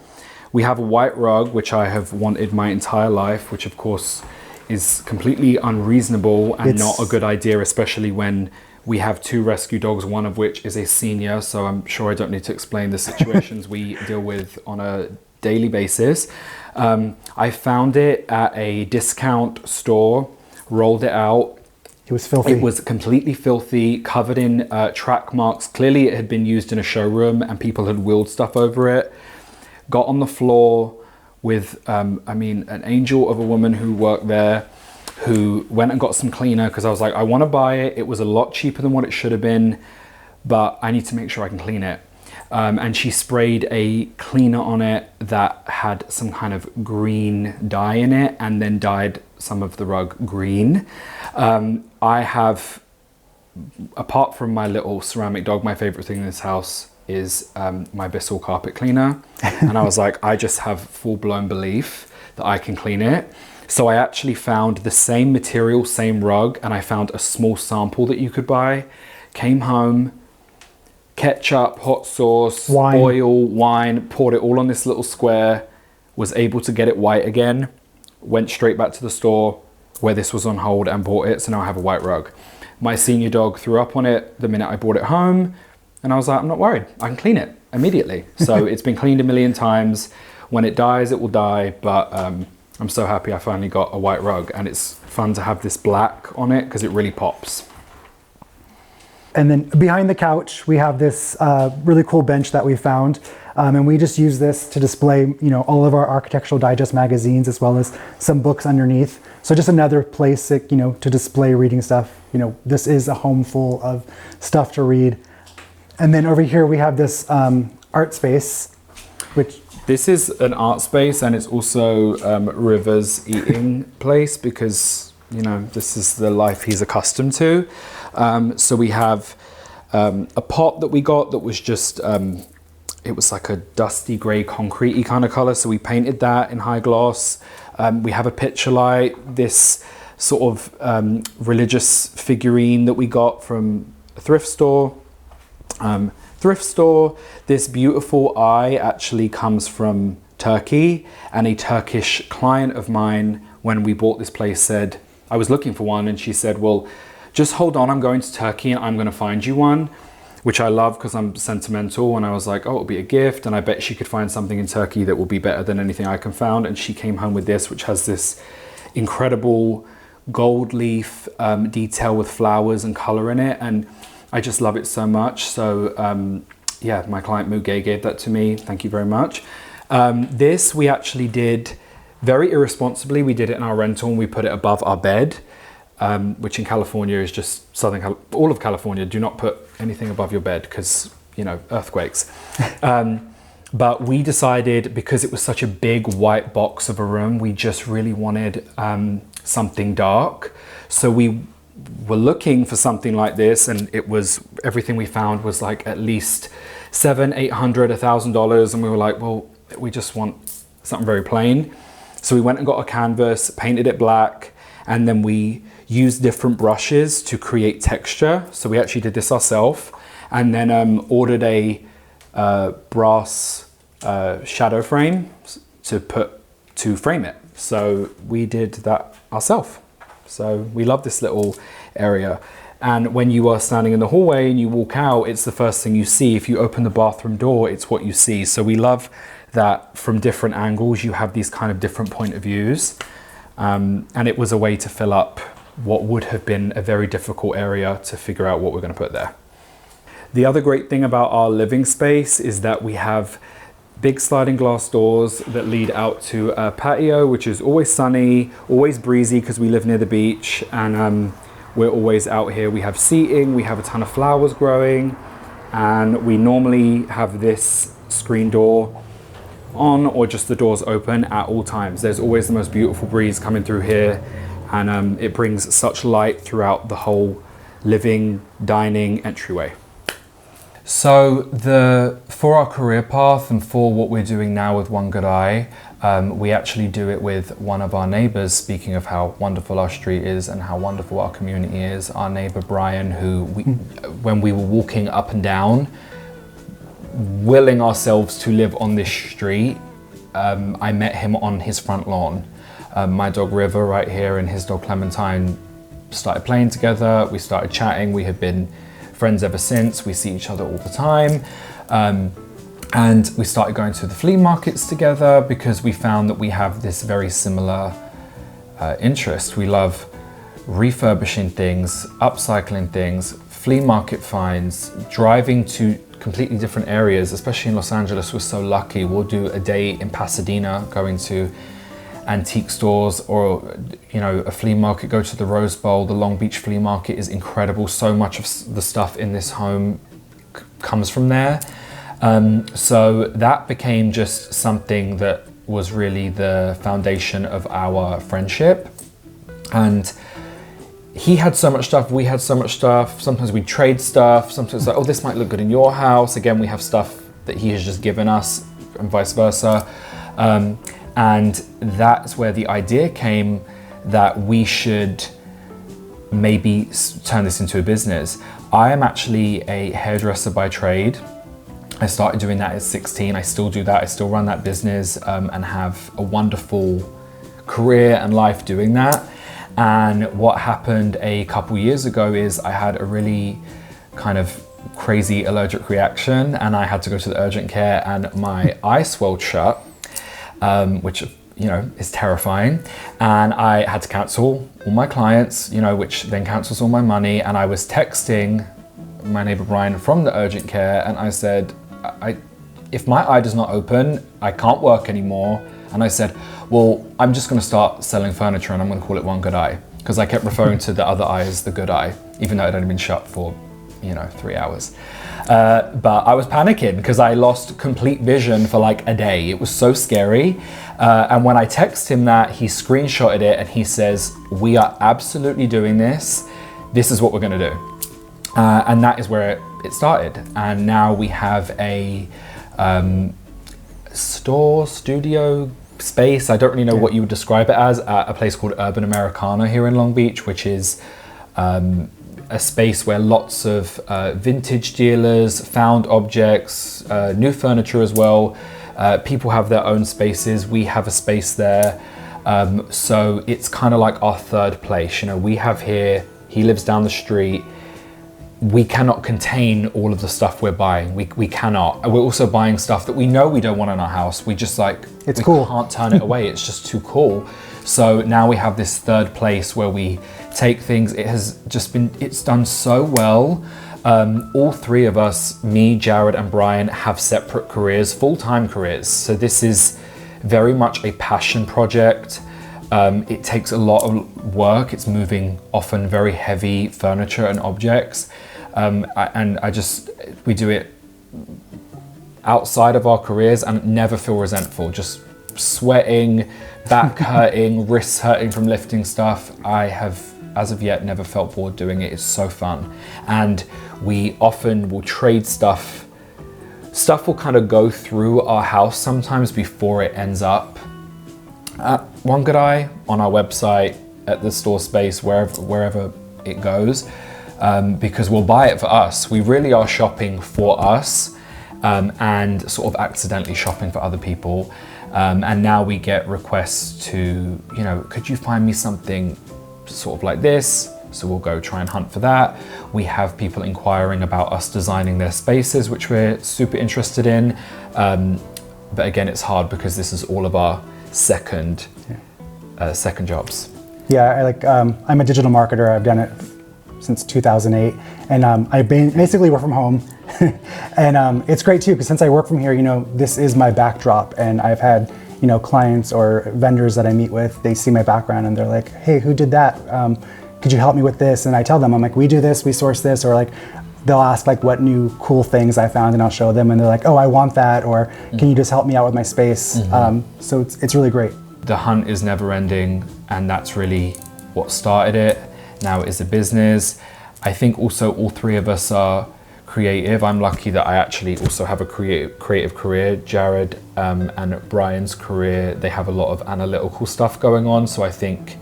We have a white rug, which I have wanted my entire life, which of course is completely unreasonable and not a good idea, especially when we have 2 rescue dogs, one of which is a senior. So I'm sure I don't need to explain the situations we deal with on a daily basis. I found it at a discount store, rolled it out.
It was filthy.
It was completely filthy, covered in track marks. Clearly it had been used in a showroom and people had wheeled stuff over it. Got on the floor with, an angel of a woman who worked there, who went and got some cleaner because I was like, I want to buy it. It was a lot cheaper than what it should have been, but I need to make sure I can clean it. And she sprayed a cleaner on it that had some kind of green dye in it and then dyed some of the rug green. I have, apart from my little ceramic dog, my favorite thing in this house is my Bissell carpet cleaner. And I was like, I just have full-blown belief that I can clean it. So I actually found the same material, same rug, and I found a small sample that you could buy. Came home, ketchup, hot sauce,
wine.
Oil, wine, poured it all on this little square, was able to get it white again, went straight back to the store where this was on hold and bought it. So now I have a white rug. My senior dog threw up on it the minute I brought it home, and I was like, I'm not worried, I can clean it immediately. So it's been cleaned a million times. When it dies, it will die, but I'm so happy I finally got a white rug, and it's fun to have this black on it because it really pops.
And then behind the couch, we have this really cool bench that we found. And we just use this to display, all of our Architectural Digest magazines, as well as some books underneath. So just another place, to display reading stuff. This is a home full of stuff to read. And then over here, we have this art space, which...
This is an art space, and it's also River's eating place because, this is the life he's accustomed to. So we have a pot that we got that was just, it was like a dusty grey concrete-y kind of color. So we painted that in high gloss. We have a picture light, this sort of religious figurine that we got from a thrift store. This beautiful eye actually comes from Turkey, and a Turkish client of mine, when we bought this place, said, I was looking for one, and she said, well, just hold on, I'm going to Turkey and I'm going to find you one, which I love because I'm sentimental. And I was like, oh, it'll be a gift, and I bet she could find something in Turkey that will be better than anything I can find. And she came home with this, which has this incredible gold leaf detail with flowers and color in it, and I just love it so much. So my client Muge gave that to me. Thank you very much. This we actually did very irresponsibly. We did it in our rental and we put it above our bed, which in California is just all of California. Do not put anything above your bed because, earthquakes. But we decided, because it was such a big white box of a room, we just really wanted something dark. So we were looking for something like this, and it was, everything we found was like at least $700, $800, $1,000, and we were like, well, we just want something very plain. So we went and got a canvas, painted it black, and then we used different brushes to create texture. So we actually did this ourselves, and then ordered a brass shadow frame to frame it. So we did that ourselves. So we love this little area. And when you are standing in the hallway and you walk out, it's the first thing you see. If you open the bathroom door, it's what you see. So we love that from different angles, you have these kind of different point of views. And it was a way to fill up what would have been a very difficult area to figure out what we're going to put there. The other great thing about our living space is that we have big sliding glass doors that lead out to a patio, which is always sunny, always breezy because we live near the beach, and we're always out here. We have seating, we have a ton of flowers growing, and we normally have this screen door on or just the doors open at all times. There's always the most beautiful breeze coming through here, and it brings such light throughout the whole living, dining entryway. So for our career path and for what we're doing now with One Good Eye, we actually do it with one of our neighbors. Speaking of how wonderful our street is and how wonderful our community is, our neighbor Brian, who when we were walking up and down, willing ourselves to live on this street, I met him on his front lawn. My dog River right here and his dog Clementine started playing together. We started chatting. We have been friends ever since. We see each other all the time. And we started going to the flea markets together because we found that we have this very similar interest. We love refurbishing things, upcycling things, flea market finds, driving to completely different areas, especially in Los Angeles. We're so lucky. We'll do a day in Pasadena going to antique stores, or a flea market, go to the Rose Bowl. The Long Beach flea market is incredible. So much of the stuff in this home comes from there. So that became just something that was really the foundation of our friendship. And he had so much stuff, we had so much stuff. Sometimes we trade stuff. Sometimes like, oh, this might look good in your house. Again, we have stuff that he has just given us and vice versa. And that's where the idea came that we should maybe turn this into a business. I am actually a hairdresser by trade. I started doing that at 16. I still do that. I still run that business and have a wonderful career and life doing that. And what happened a couple years ago is I had a really kind of crazy allergic reaction, and I had to go to the urgent care, and my eye swelled shut, which is terrifying. And I had to cancel all my clients, which then cancels all my money. And I was texting my neighbor Brian from the urgent care, and I said, if my eye does not open, I can't work anymore. And I said, well, I'm just going to start selling furniture and I'm going to call it One Good Eye, because I kept referring to the other eye as the good eye, even though it had only been shut for 3 hours. But I was panicking because I lost complete vision for like a day. It was so scary. And when I texted him that, he screenshotted it and he says, we are absolutely doing this. This is what we're going to do. And that is where it started. And now we have a studio space. I don't really know what you would describe it as, at a place called Urban Americana here in Long Beach, which is a space where lots of vintage dealers, found objects, new furniture as well. People have their own spaces. We have a space there. So it's kind of like our third place. We have here, he lives down the street. We cannot contain all of the stuff we're buying. We cannot. We're also buying stuff that we know we don't want in our house. We just
it's cool.
Can't turn it away. It's just too cool. So now we have this third place where we take things. It's done so well. All three of us, me, Jarrod, and Brian, have separate careers, full-time careers. So this is very much a passion project. It takes a lot of work. It's moving often very heavy furniture and objects. We do it outside of our careers and never feel resentful. Just sweating, back hurting, wrists hurting from lifting stuff. I have, as of yet, never felt bored doing it. It's so fun. And we often will trade stuff. Stuff will kind of go through our house sometimes before it ends up at One Good Eye, on our website, at the store space, wherever it goes, because we'll buy it for us. We really are shopping for us and sort of accidentally shopping for other people. And now we get requests to, could you find me something sort of like this? So we'll go try and hunt for that. We have people inquiring about us designing their spaces, which we're super interested in. But again, it's hard because this is all of our second jobs.
Yeah, I'm a digital marketer. I've done it since 2008, and I basically work from home. And it's great too, because since I work from here, you know, this is my backdrop, and I've had, you know, clients or vendors that I meet with, they see my background and they're like, hey, who did that? Could you help me with this? And I tell them, I'm like, we do this, we source this, or like, they'll ask like what new cool things I found, and I'll show them, and they're like, oh, I want that, or can you just help me out with my space? So it's really great.
The hunt is never ending, and that's really what started it. Now it is a business. I think also all three of us are creative. I'm lucky that I actually also have a creative career. Jarrod and Brian's career, they have a lot of analytical stuff going on. So I think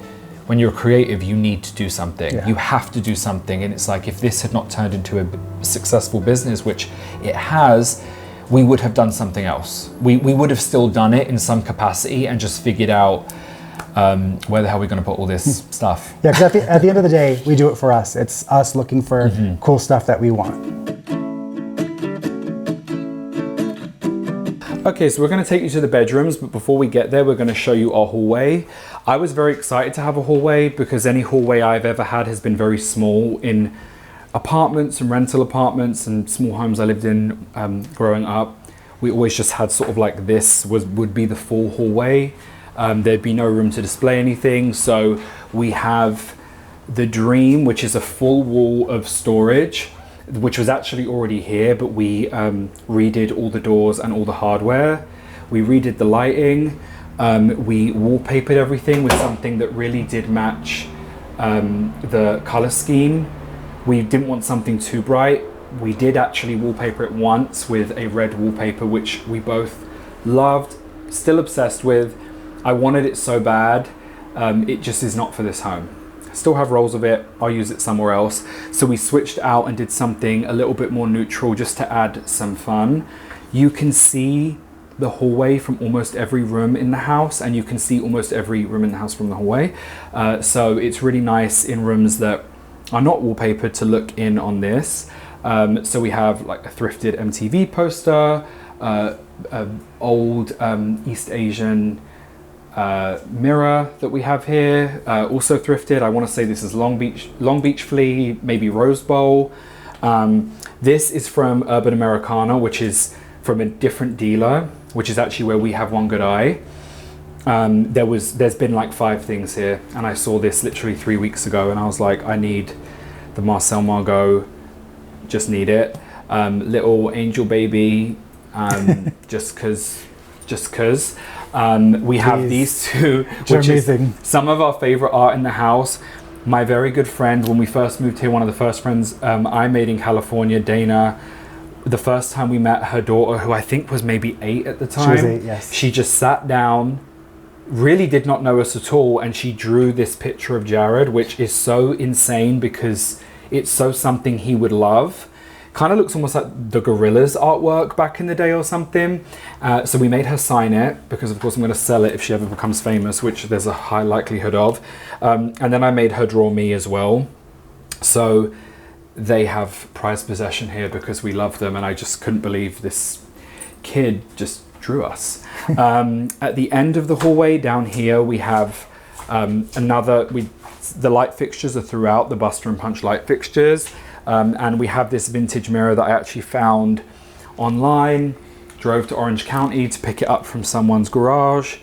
when you're creative, you need to do something. You have to do something. And it's like, if this had not turned into a successful business, which it has, we would have done something else. We would have still done it in some capacity and just figured out where the hell are we going to put all this stuff?
Yeah, because at the end of the day, we do it for us. It's us looking for cool stuff that we want.
Okay, so we're going to take you to the bedrooms, but before we get there, we're going to show you our hallway. I was very excited to have a hallway because any hallway I've ever had has been very small in apartments and rental apartments and small homes I lived in growing up. We always just had sort of like this would be the full hallway. There'd be no room to display anything. So we have the Dream, which is a full wall of storage, which was actually already here, but we redid all the doors and all the hardware. We redid the lighting. We wallpapered everything with something that really did match the color scheme. We didn't want something too bright. We did actually wallpaper it once with a red wallpaper, which we both loved, still obsessed with. I wanted it so bad. It just is not for this home. Still have rolls of it, I'll use it somewhere else. So we switched out and did something a little bit more neutral just to add some fun. You can see the hallway from almost every room in the house, and you can see almost every room in the house from the hallway. So it's really nice in rooms that are not wallpapered to look in on this. So we have like a thrifted MTV poster, old East Asian mirror that we have here, also thrifted. I want to say this is Long Beach Flea, maybe Rose Bowl. This is from Urban Americana, which is from a different dealer, which is actually where we have One Good Eye. There's been like 5 things here, and I saw this literally 3 weeks ago, and I was like, I need the Marcel Margot, just need it. Little angel baby, just cause. We have these two, which is some of our favorite art in the house. My very good friend, when we first moved here, one of the first friends I made in California, Dana, the first time we met her daughter, who I think was maybe 8 at the time.
She was 8, yes.
She just sat down, really did not know us at all, and she drew this picture of Jarrod, which is so insane because it's so something he would love. Kind of looks almost like the Gorillas artwork back in the day or something. So we made her sign it because of course I'm going to sell it if she ever becomes famous, which there's a high likelihood of. And then I made her draw me as well. So they have prized possession here because we love them, and I just couldn't believe this kid just drew us. At the end of the hallway down here we have the light fixtures are throughout, the Buster and Punch light fixtures. And we have this vintage mirror that I actually found online, drove to Orange County to pick it up from someone's garage.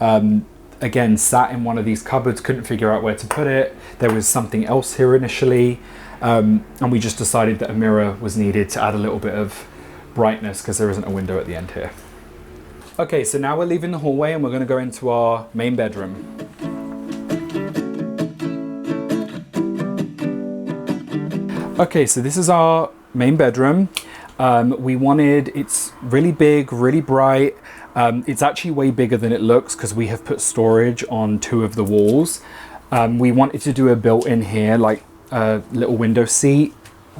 Again, sat in one of these cupboards, couldn't figure out where to put it. There was something else here initially. And we just decided that a mirror was needed to add a little bit of brightness because there isn't a window at the end here. Okay, so now we're leaving the hallway and we're going to go into our main bedroom. Okay, so this is our main bedroom. It's really big, really bright. It's actually way bigger than it looks because we have put storage on 2 of the walls. We wanted to do a built-in here, like a little window seat,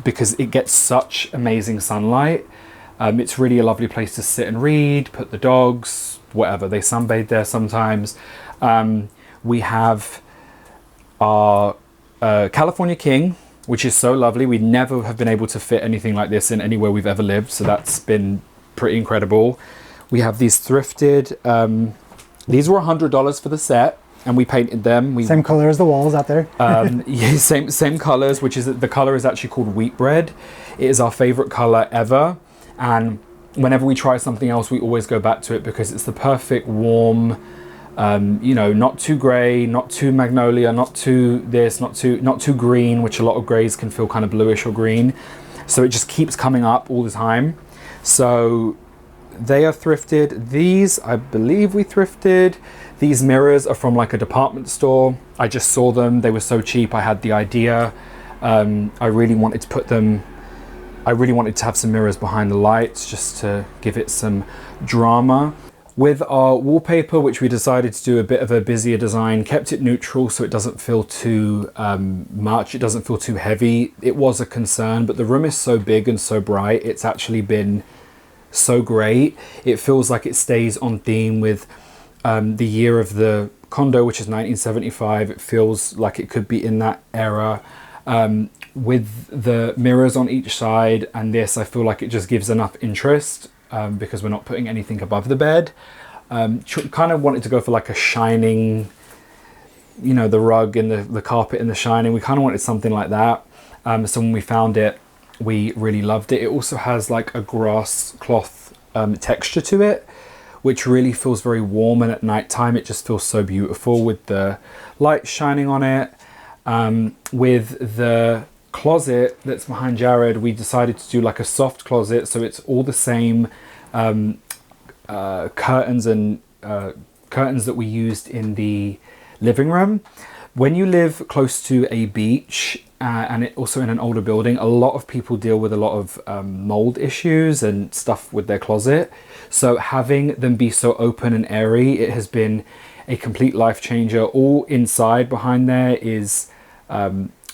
because it gets such amazing sunlight. It's really a lovely place to sit and read, put the dogs, whatever, they sunbathe there sometimes. We have our California King, which is so lovely. We never have been able to fit anything like this in anywhere we've ever lived, so that's been pretty incredible. We have these thrifted, these were $100 for the set. and we painted them.
Same color as the walls out there.
Yeah, same colors, which is, the color is actually called wheat bread. It is our favorite color ever, and whenever we try something else, we always go back to it because it's the perfect warm, you know, not too gray, not too magnolia, not too this, not too green, which a lot of grays can feel kind of bluish or green. So it just keeps coming up all the time. So they are thrifted. These, I believe we thrifted. These mirrors are from like a department store. I just saw them. They were so cheap. I had the idea. I really wanted to put them, I really wanted to have some mirrors behind the lights just to give it some drama. With our wallpaper, which we decided to do a bit of a busier design, kept it neutral so it doesn't feel too much, it doesn't feel too heavy. It was a concern, but the room is so big and so bright, it's actually been so great. It feels like it stays on theme with the year of the condo, which is 1975. It feels like it could be in that era. With the mirrors on each side and this, I feel like it just gives enough interest because we're not putting anything above the bed. Kind of wanted to go for like a shining, you know, the rug and the carpet and the shining. We kind of wanted something like that. So when we found it, we really loved it. It also has like a grass cloth texture to it, which really feels very warm, and at nighttime it just feels so beautiful with the light shining on it. With the closet that's behind Jarrod, we decided to do like a soft closet, so it's all the same curtains and curtains that we used in the living room. When you live close to a beach and also in an older building, a lot of people deal with a lot of mold issues and stuff with their closet. So having them be so open and airy, it has been a complete life changer. All inside behind there is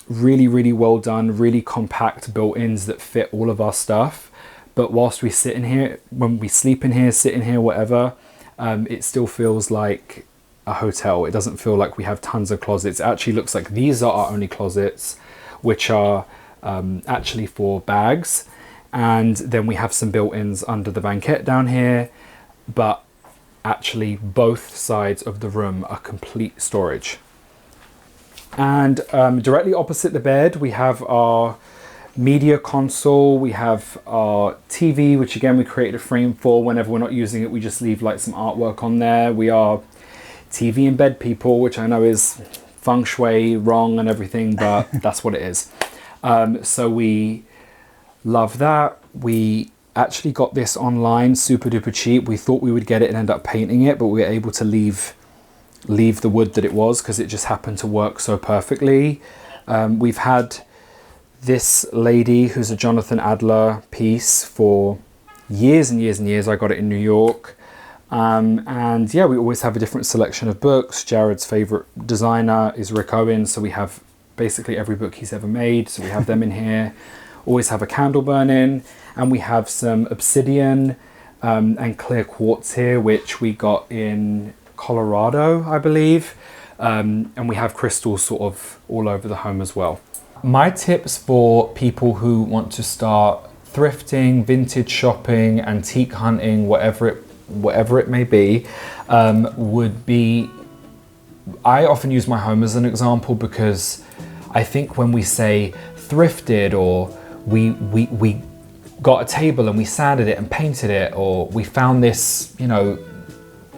really, really well done, really compact built-ins that fit all of our stuff. But whilst we sit in here, when we sleep in here, sit in here, whatever, it still feels like a hotel. It doesn't feel like we have tons of closets. It actually looks like these are our only closets, which are actually for bags. And then we have some built-ins under the banquette down here, but actually both sides of the room are complete storage. And directly opposite the bed, we have our media console. We have our TV, which again, we created a frame for. Whenever we're not using it, we just leave like some artwork on there. We are TV in bed people, which I know is feng shui wrong and everything, but that's what it is. So we love that. We actually got this online super duper cheap. We thought we would get it and end up painting it, but we were able to leave the wood that it was because it just happened to work so perfectly. We've had this lady who's a Jonathan Adler piece for years and years and years. I got it in New York. And yeah, we always have a different selection of books. Jarrod's favorite designer is Rick Owens, so we have basically every book he's ever made. So we have them in here. Always have a candle burning, and we have some obsidian and clear quartz here, which we got in Colorado, I believe. And we have crystals sort of all over the home as well. My tips for people who want to start thrifting, vintage shopping, antique hunting, whatever it may be, would be, I often use my home as an example because I think when we say thrifted, or we got a table and we sanded it and painted it, or we found this, you know,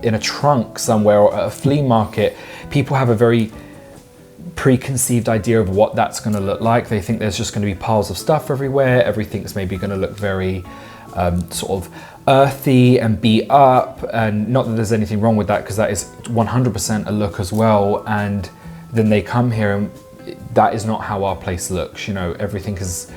in a trunk somewhere or at a flea market, people have a very preconceived idea of what that's going to look like. They think there's just going to be piles of stuff everywhere. Everything's maybe going to look very sort of earthy and beat up, and not that there's anything wrong with that, because that is 100% a look as well. And then they come here and that is not how our place looks. You know, everything is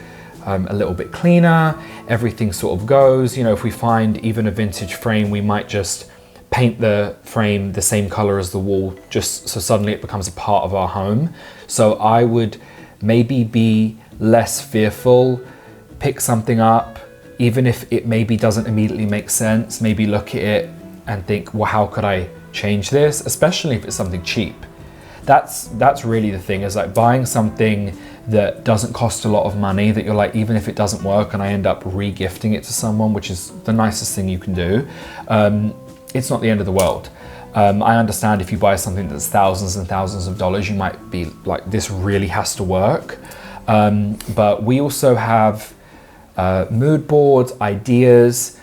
a little bit cleaner, everything sort of goes. You know, if we find even a vintage frame, we might just paint the frame the same color as the wall, just so suddenly it becomes a part of our home. So I would maybe be less fearful, pick something up, even if it maybe doesn't immediately make sense, maybe look at it and think, well, how could I change this? Especially if it's something cheap. That's really the thing, is like buying something that doesn't cost a lot of money, that you're like, even if it doesn't work and I end up re-gifting it to someone, which is the nicest thing you can do, it's not the end of the world. I understand if you buy something that's thousands and thousands of dollars, you might be like, this really has to work. But we also have mood boards, ideas,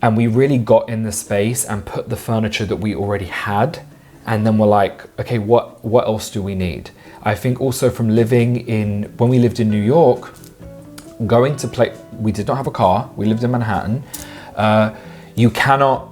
and we really got in the space and put the furniture that we already had. And then we're like, okay, what else do we need? I think also from when we lived in New York, we did not have a car, we lived in Manhattan. You cannot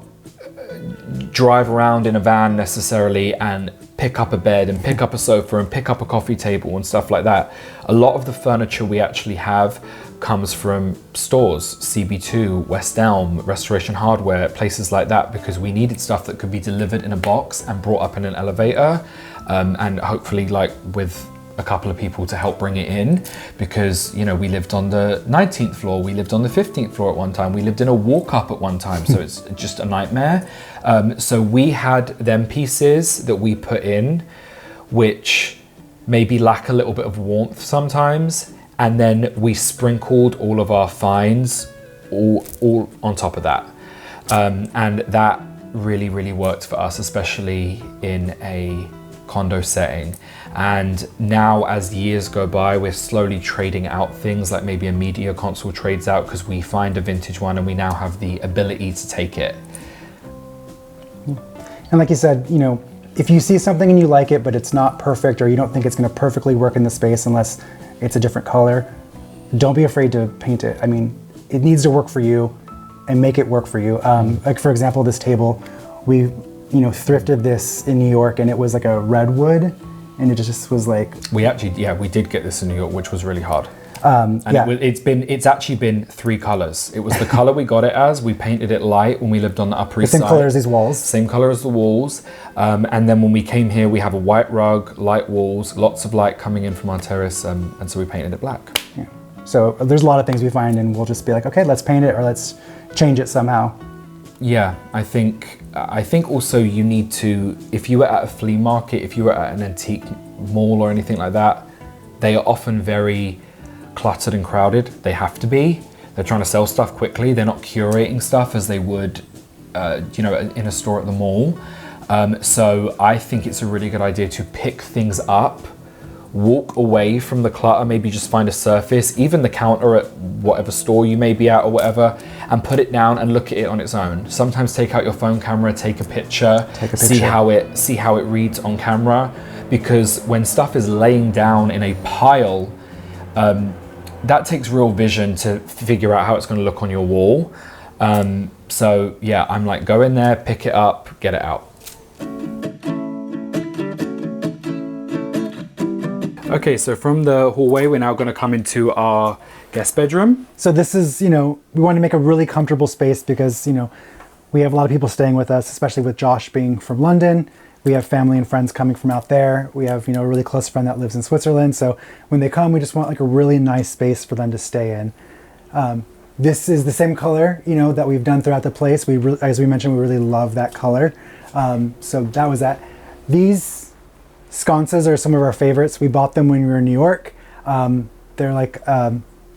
drive around in a van necessarily and pick up a bed and pick up a sofa and pick up a coffee table and stuff like that. A lot of the furniture we actually have comes from stores, CB2, West Elm, Restoration Hardware, places like that, because we needed stuff that could be delivered in a box and brought up in an elevator, and hopefully like with a couple of people to help bring it in, because we lived on the 19th floor, we lived on the 15th floor at one time, we lived in a walk-up at one time, so it's just a nightmare. So we had them pieces that we put in, which maybe lack a little bit of warmth sometimes, and then we sprinkled all of our finds all on top of that. And that really, really worked for us, especially in a condo setting. And now as years go by, we're slowly trading out things, like maybe a media console trades out because we find a vintage one and we now have the ability to take it.
And like you said, if you see something and you like it, but it's not perfect, or you don't think it's going to perfectly work in the space unless it's a different color, don't be afraid to paint it. I mean, it needs to work for you and make it work for you. Like for example, this table, we thrifted this in New York, and it was like a redwood, and it just was like... We
did get this in New York, which was really hard.
Yeah.
It's actually been 3 colors. It was the color we got it as. We painted it light when we lived on the Upper East Side.
The same color as these walls.
Same color as the walls. And then when we came here, we have a white rug, light walls, lots of light coming in from our terrace, and so we painted it black.
Yeah. So there's a lot of things we find, and we'll just be like, okay, let's paint it, or let's change it somehow.
Yeah, I think also you need to, if you were at a flea market, if you were at an antique mall or anything like that, they are often very cluttered and crowded. They have to be. They're trying to sell stuff quickly. They're not curating stuff as they would, in a store at the mall. So I think it's a really good idea to pick things up, walk away from the clutter, maybe just find a surface, even the counter at whatever store you may be at or whatever, and put it down and look at it on its own. Sometimes take out your phone camera, take a picture. See how it reads on camera, because when stuff is laying down in a pile, that takes real vision to figure out how it's going to look on your wall. So yeah, I'm like, go in there, pick it up, get it out. Okay, so from the hallway, we're now going to come into our guest bedroom.
So this is, we want to make a really comfortable space because, we have a lot of people staying with us, especially with Josh being from London. We have family and friends coming from out there. We have, a really close friend that lives in Switzerland. So when they come, we just want like a really nice space for them to stay in. This is the same color, that we've done throughout the place. As we mentioned, we really love that color. So that was that. These sconces are some of our favorites. We bought them when we were in New York. They're like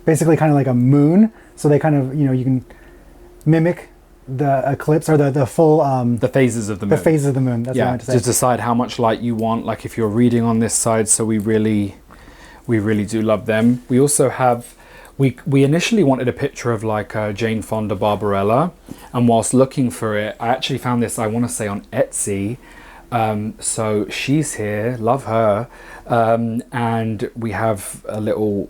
basically kind of like a moon. So they kind of, you can mimic the eclipse or the full...
the phases of the moon.
The phases of the moon, that's what I meant to say.
To decide how much light you want, like if you're reading on this side. So we really do love them. We also have... We initially wanted a picture of like Jane Fonda Barbarella. And whilst looking for it, I actually found this, I want to say on Etsy. So she's here, love her. And we have a little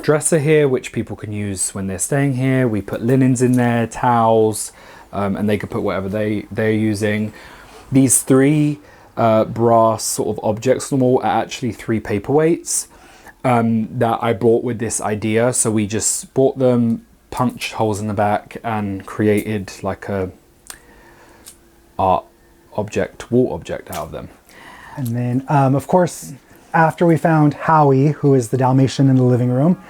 dresser here, which people can use when they're staying here. We put linens in there, towels, and they could put whatever they're using. These 3 brass sort of objects on the wall are actually 3 paperweights that I bought with this idea. So we just bought them, punched holes in the back, and created like a wall object out of them.
And then, of course, after we found Howie, who is the Dalmatian in the living room,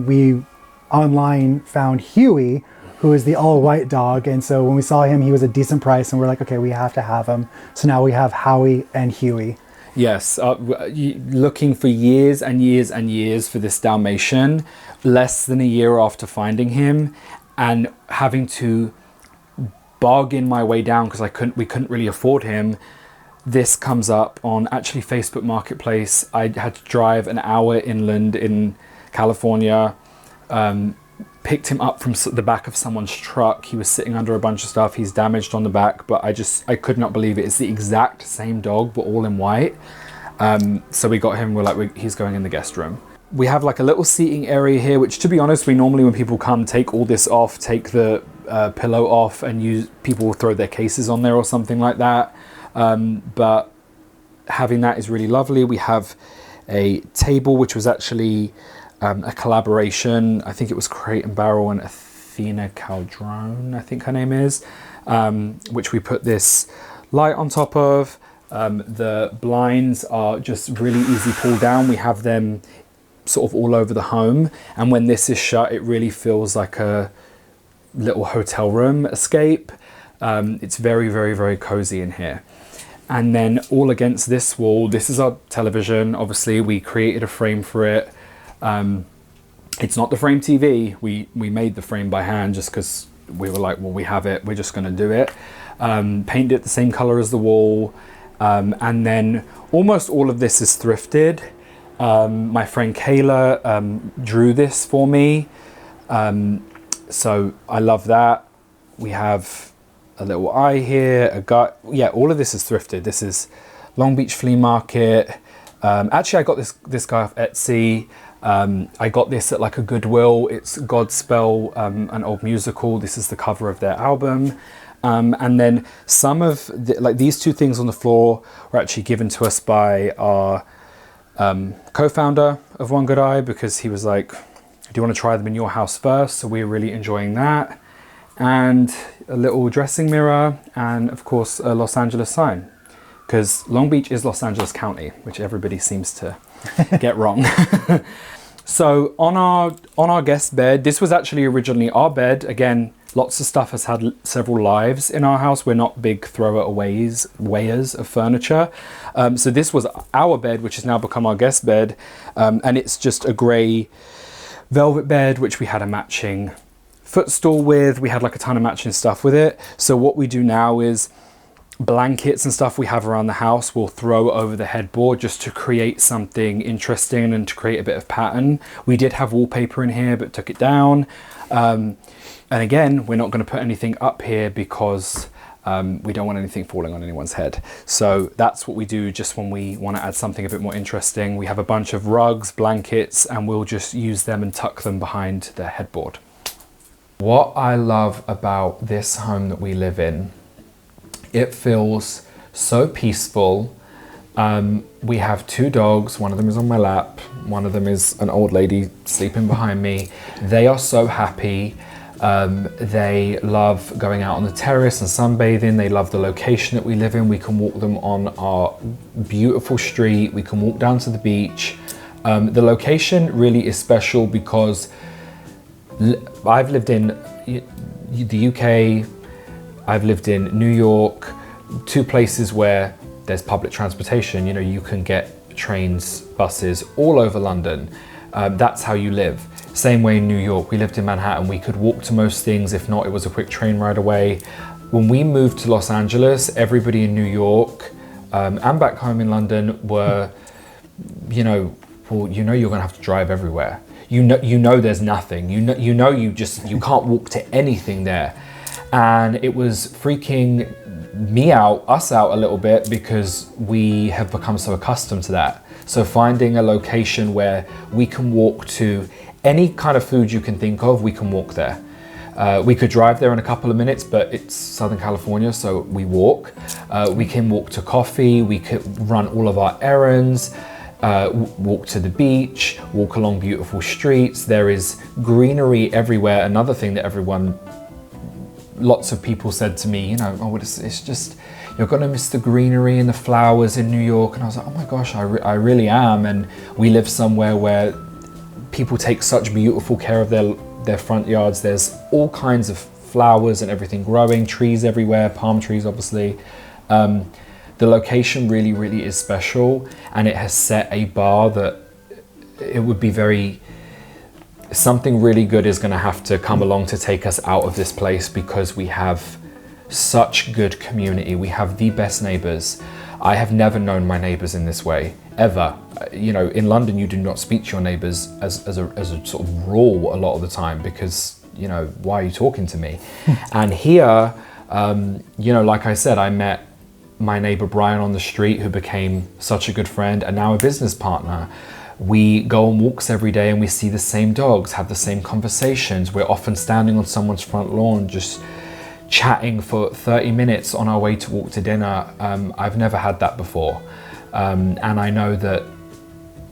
we online found Huey, who is the all-white dog. And so when we saw him, he was a decent price, and we're like, okay, we have to have him. So now we have Howie and Huey.
Yes, looking for years and years and years for this Dalmatian, less than a year after finding him, and having to bargain my way down because we couldn't really afford him. This comes up on actually Facebook Marketplace. I had to drive an hour inland in California, picked him up from the back of someone's truck. He was sitting under a bunch of stuff. He's damaged on the back, but I could not believe it. It's the exact same dog, but all in white. So we got him, he's going in the guest room. We have like a little seating area here, which to be honest, we normally, when people come, take all this off, take the pillow off, and people will throw their cases on there or something like that. But having that is really lovely. We have a table, which was actually a collaboration. I think it was Crate and Barrel and Athena Caldrone, I think her name is, which we put this light on top of. The blinds are just really easy pull down. We have them sort of all over the home, and when this is shut, it really feels like a little hotel room escape. It's very, very, very cozy in here. And then all against this wall, this is our television. Obviously, we created a frame for it. It's not the frame TV. We made the frame by hand just because we were like, well, we have it, we're just gonna do it. Painted it the same color as the wall. And then almost all of this is thrifted. My friend Kayla drew this for me. So I love that. We have a little eye here, a gut. Yeah, all of this is thrifted. This is Long Beach Flea Market. Actually, I got this guy off Etsy. I got this at like a Goodwill. It's Godspell, an old musical. This is the cover of their album. And then some of like these two things on the floor were actually given to us by our co-founder of One Good Eye, because he was like, do you want to try them in your house first? So we're really enjoying that. And a little dressing mirror, and of course a Los Angeles sign, because Long Beach is Los Angeles County, which everybody seems to get wrong. So on our guest bed, this was actually originally our bed. Again, lots of stuff has had several lives in our house. We're not big weighers of furniture. So this was our bed, which has now become our guest bed. And it's just a gray velvet bed, which we had a matching footstool with. We had like a ton of matching stuff with it. So what we do now is blankets and stuff we have around the house we'll throw over the headboard just to create something interesting and to create a bit of pattern. We did have wallpaper in here, but took it down. And again, we're not going to put anything up here because we don't want anything falling on anyone's head. So that's what we do just when we want to add something a bit more interesting. We have a bunch of rugs, blankets, and we'll just use them and tuck them behind the headboard. What I love about this home that we live in, it feels so peaceful. We have two dogs. One of them is on my lap. One of them is an old lady sleeping behind me. They are so happy. They love going out on the terrace and sunbathing. They love the location that we live in. We can walk them on our beautiful street. We can walk down to the beach. The location really is special because I've lived in the UK, I've lived in New York, two places where there's public transportation. You know, you can get trains, buses all over London. That's how you live. Same way in New York, we lived in Manhattan. We could walk to most things. If not, it was a quick train ride away. When we moved to Los Angeles, everybody in New York and back home in London were, you know, well, you know, you're gonna have to drive everywhere. You know there's nothing. You can't walk to anything there. And it was freaking us out a little bit because we have become so accustomed to that. So finding a location where we can walk to any kind of food you can think of, we can walk there. We could drive there in a couple of minutes, but it's Southern California, so we walk. We can walk to coffee, we could run all of our errands, walk to the beach, walk along beautiful streets. There is greenery everywhere. Another thing that lots of people said to me, you know, oh, it's just, you're gonna miss the greenery and the flowers in New York. And I was like, oh my gosh, I really am. And we live somewhere where people take such beautiful care of their front yards. There's all kinds of flowers and everything growing, trees everywhere, palm trees, obviously. The location really, really is special, and it has set a bar that it would be something really good is going to have to come along to take us out of this place, because we have such good community. We have the best neighbors. I have never known my neighbors in this way, ever. You know, in London, you do not speak to your neighbors as a sort of rule a lot of the time because, you know, why are you talking to me? And here, you know, like I said, I met my neighbor Brian on the street, who became such a good friend and now a business partner. We go on walks every day and we see the same dogs, have the same conversations. We're often standing on someone's front lawn just chatting for 30 minutes on our way to walk to dinner. I've never had that before. And I know that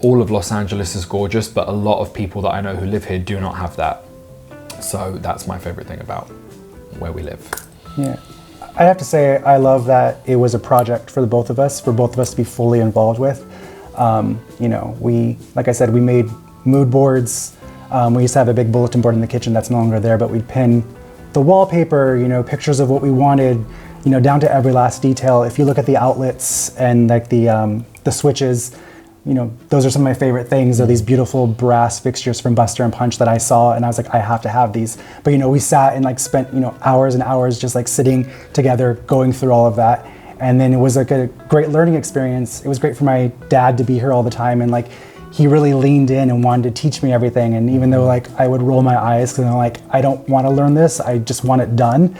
all of Los Angeles is gorgeous, but a lot of people that I know who live here do not have that. So that's my favorite thing about where we live.
Yeah. I have to say, I love that it was a project for the both of us, to be fully involved with. You know, like I said, we made mood boards. We used to have a big bulletin board in the kitchen that's no longer there, but we'd pin the wallpaper, you know, pictures of what we wanted, you know, down to every last detail. If you look at the outlets and like the switches, you know, those are some of my favorite things. They're these beautiful brass fixtures from Buster and Punch that I saw, and I was like, I have to have these. But you know, we sat and like spent, you know, hours and hours just like sitting together, going through all of that. And then it was like a great learning experience. It was great for my dad to be here all the time, and like he really leaned in and wanted to teach me everything. And even though like I would roll my eyes because I'm like, I don't want to learn this, I just want it done.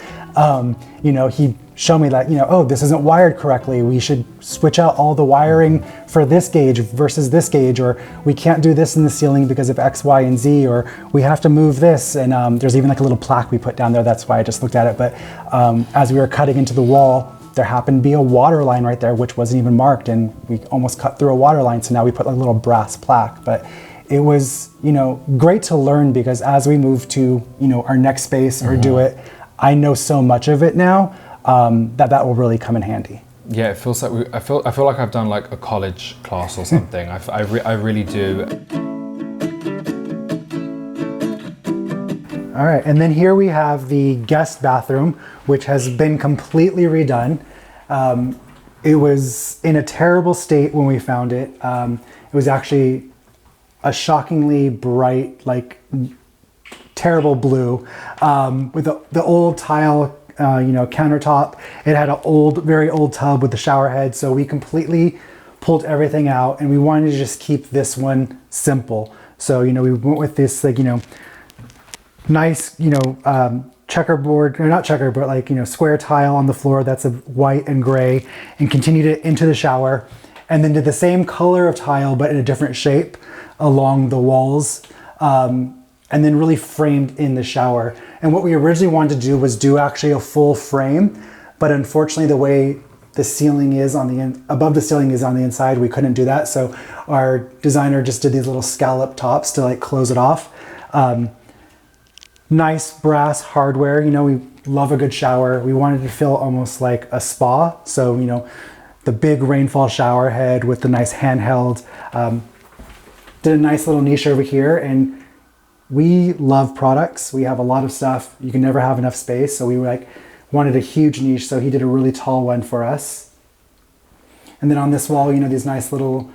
You know, he show me that, you know, oh, this isn't wired correctly. We should switch out all the wiring for this gauge versus this gauge, or we can't do this in the ceiling because of X, Y, and Z, or we have to move this. And there's even like a little plaque we put down there. That's why I just looked at it. But as we were cutting into the wall, there happened to be a water line right there, which wasn't even marked. And we almost cut through a water line. So now we put like a little brass plaque. But it was, you know, great to learn, because as we move to, you know, our next space or do it, I know so much of it now. That will really come in handy.
Yeah, it feels like I feel like I've done like a college class or something. I really do.
All right, and then here we have the guest bathroom, which has been completely redone. It was in a terrible state when we found it. It was actually a shockingly bright, like terrible blue, with the old tile, you know, countertop. It had an very old tub with the shower head. So we completely pulled everything out, and we wanted to just keep this one simple. So, you know, we went with this, like, you know, nice, you know, checkerboard, or not checkerboard, like, you know, square tile on the floor that's a white and gray, and continued it into the shower, and then did the same color of tile, but in a different shape along the walls. And then really framed in the shower. And what we originally wanted to do was do actually a full frame, but unfortunately the way the ceiling is above the ceiling is on the inside, we couldn't do that. So our designer just did these little scallop tops to like close it off. Nice brass hardware. You know, we love a good shower. We wanted to feel almost like a spa. So, you know, the big rainfall shower head with the nice handheld. Did a nice little niche over here, and we love products. We have a lot of stuff. You can never have enough space. So we wanted a huge niche. So he did a really tall one for us. And then on this wall, you know, these nice little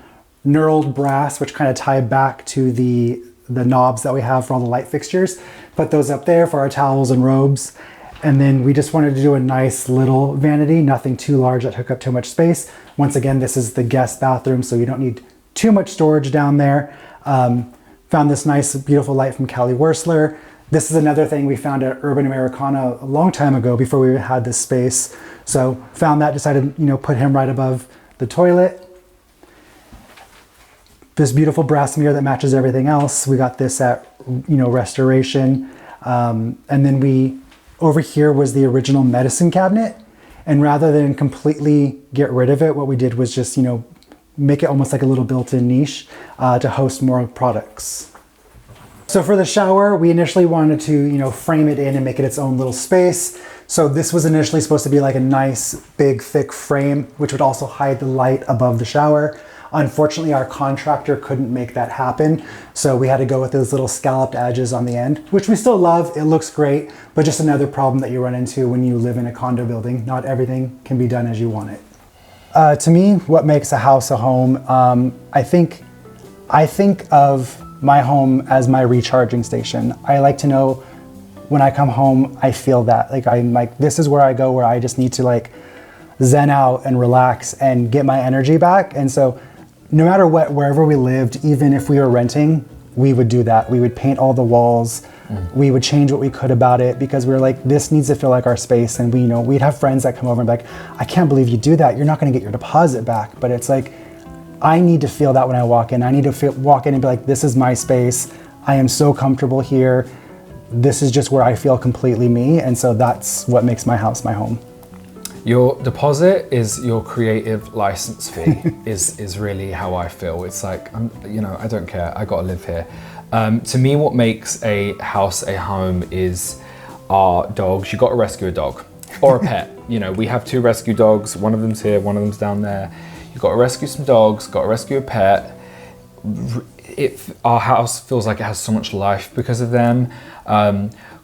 knurled brass, which kind of tie back to the knobs that we have for all the light fixtures. Put those up there for our towels and robes. And then we just wanted to do a nice little vanity, nothing too large that took up too much space. Once again, this is the guest bathroom, so you don't need too much storage down there. Found this nice, beautiful light from Callie Worsler. This is another thing we found at Urban Americana a long time ago before we had this space. So found that, decided, you know, put him right above the toilet. This beautiful brass mirror that matches everything else. We got this at, you know, Restoration. And then over here was the original medicine cabinet. And rather than completely get rid of it, what we did was just, you know, make it almost like a little built-in niche to host more products. So for the shower, we initially wanted to, you know, frame it in and make it its own little space. So this was initially supposed to be like a nice, big, thick frame, which would also hide the light above the shower. Unfortunately, our contractor couldn't make that happen. So we had to go with those little scalloped edges on the end, which we still love. It looks great, but just another problem that you run into when you live in a condo building. Not everything can be done as you want it. To me, what makes a house a home, I think of my home as my recharging station. I like to know when I come home, I feel that. Like, I'm like, this is where I go, where I just need to like zen out and relax and get my energy back. And so no matter what, wherever we lived, even if we were renting, we would do that. We would paint all the walls. We would change what we could about it because we were like, this needs to feel like our space. And we, you know, we'd have friends that come over and be like, I can't believe you do that. You're not going to get your deposit back. But it's like, I need to feel that when I walk in. I need to walk in and be like, this is my space. I am so comfortable here. This is just where I feel completely me. And so that's what makes my house my home.
Your deposit is your creative license fee, is really how I feel. It's like, you know, I don't care, I gotta live here. To me, what makes a house a home is our dogs. You gotta rescue a dog or a pet. You know, we have 2 rescue dogs, one of them's here, one of them's down there. You gotta rescue some dogs, gotta rescue a pet. Our house feels like it has so much life because of them.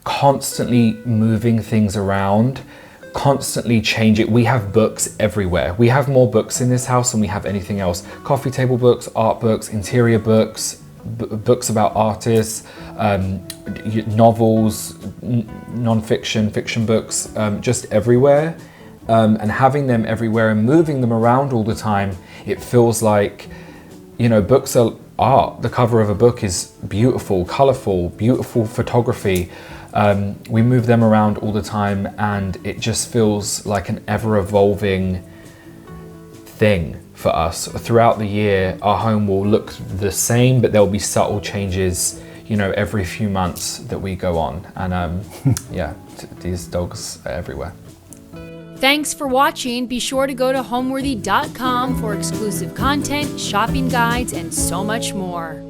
Constantly moving things around, constantly change it. We have books everywhere. We have more books in this house than we have anything else. Coffee table books, art books, interior books, books about artists, novels, non-fiction, fiction books, just everywhere. And having them everywhere and moving them around all the time, it feels like, you know, books are art. The cover of a book is beautiful, colorful, beautiful photography. We move them around all the time and it just feels like an ever-evolving thing for us. Throughout the year, our home will look the same, but there'll be subtle changes, you know, every few months that we go on. And yeah, these dogs are everywhere.
Thanks for watching. Be sure to go to homeworthy.com for exclusive content, shopping guides, and so much more.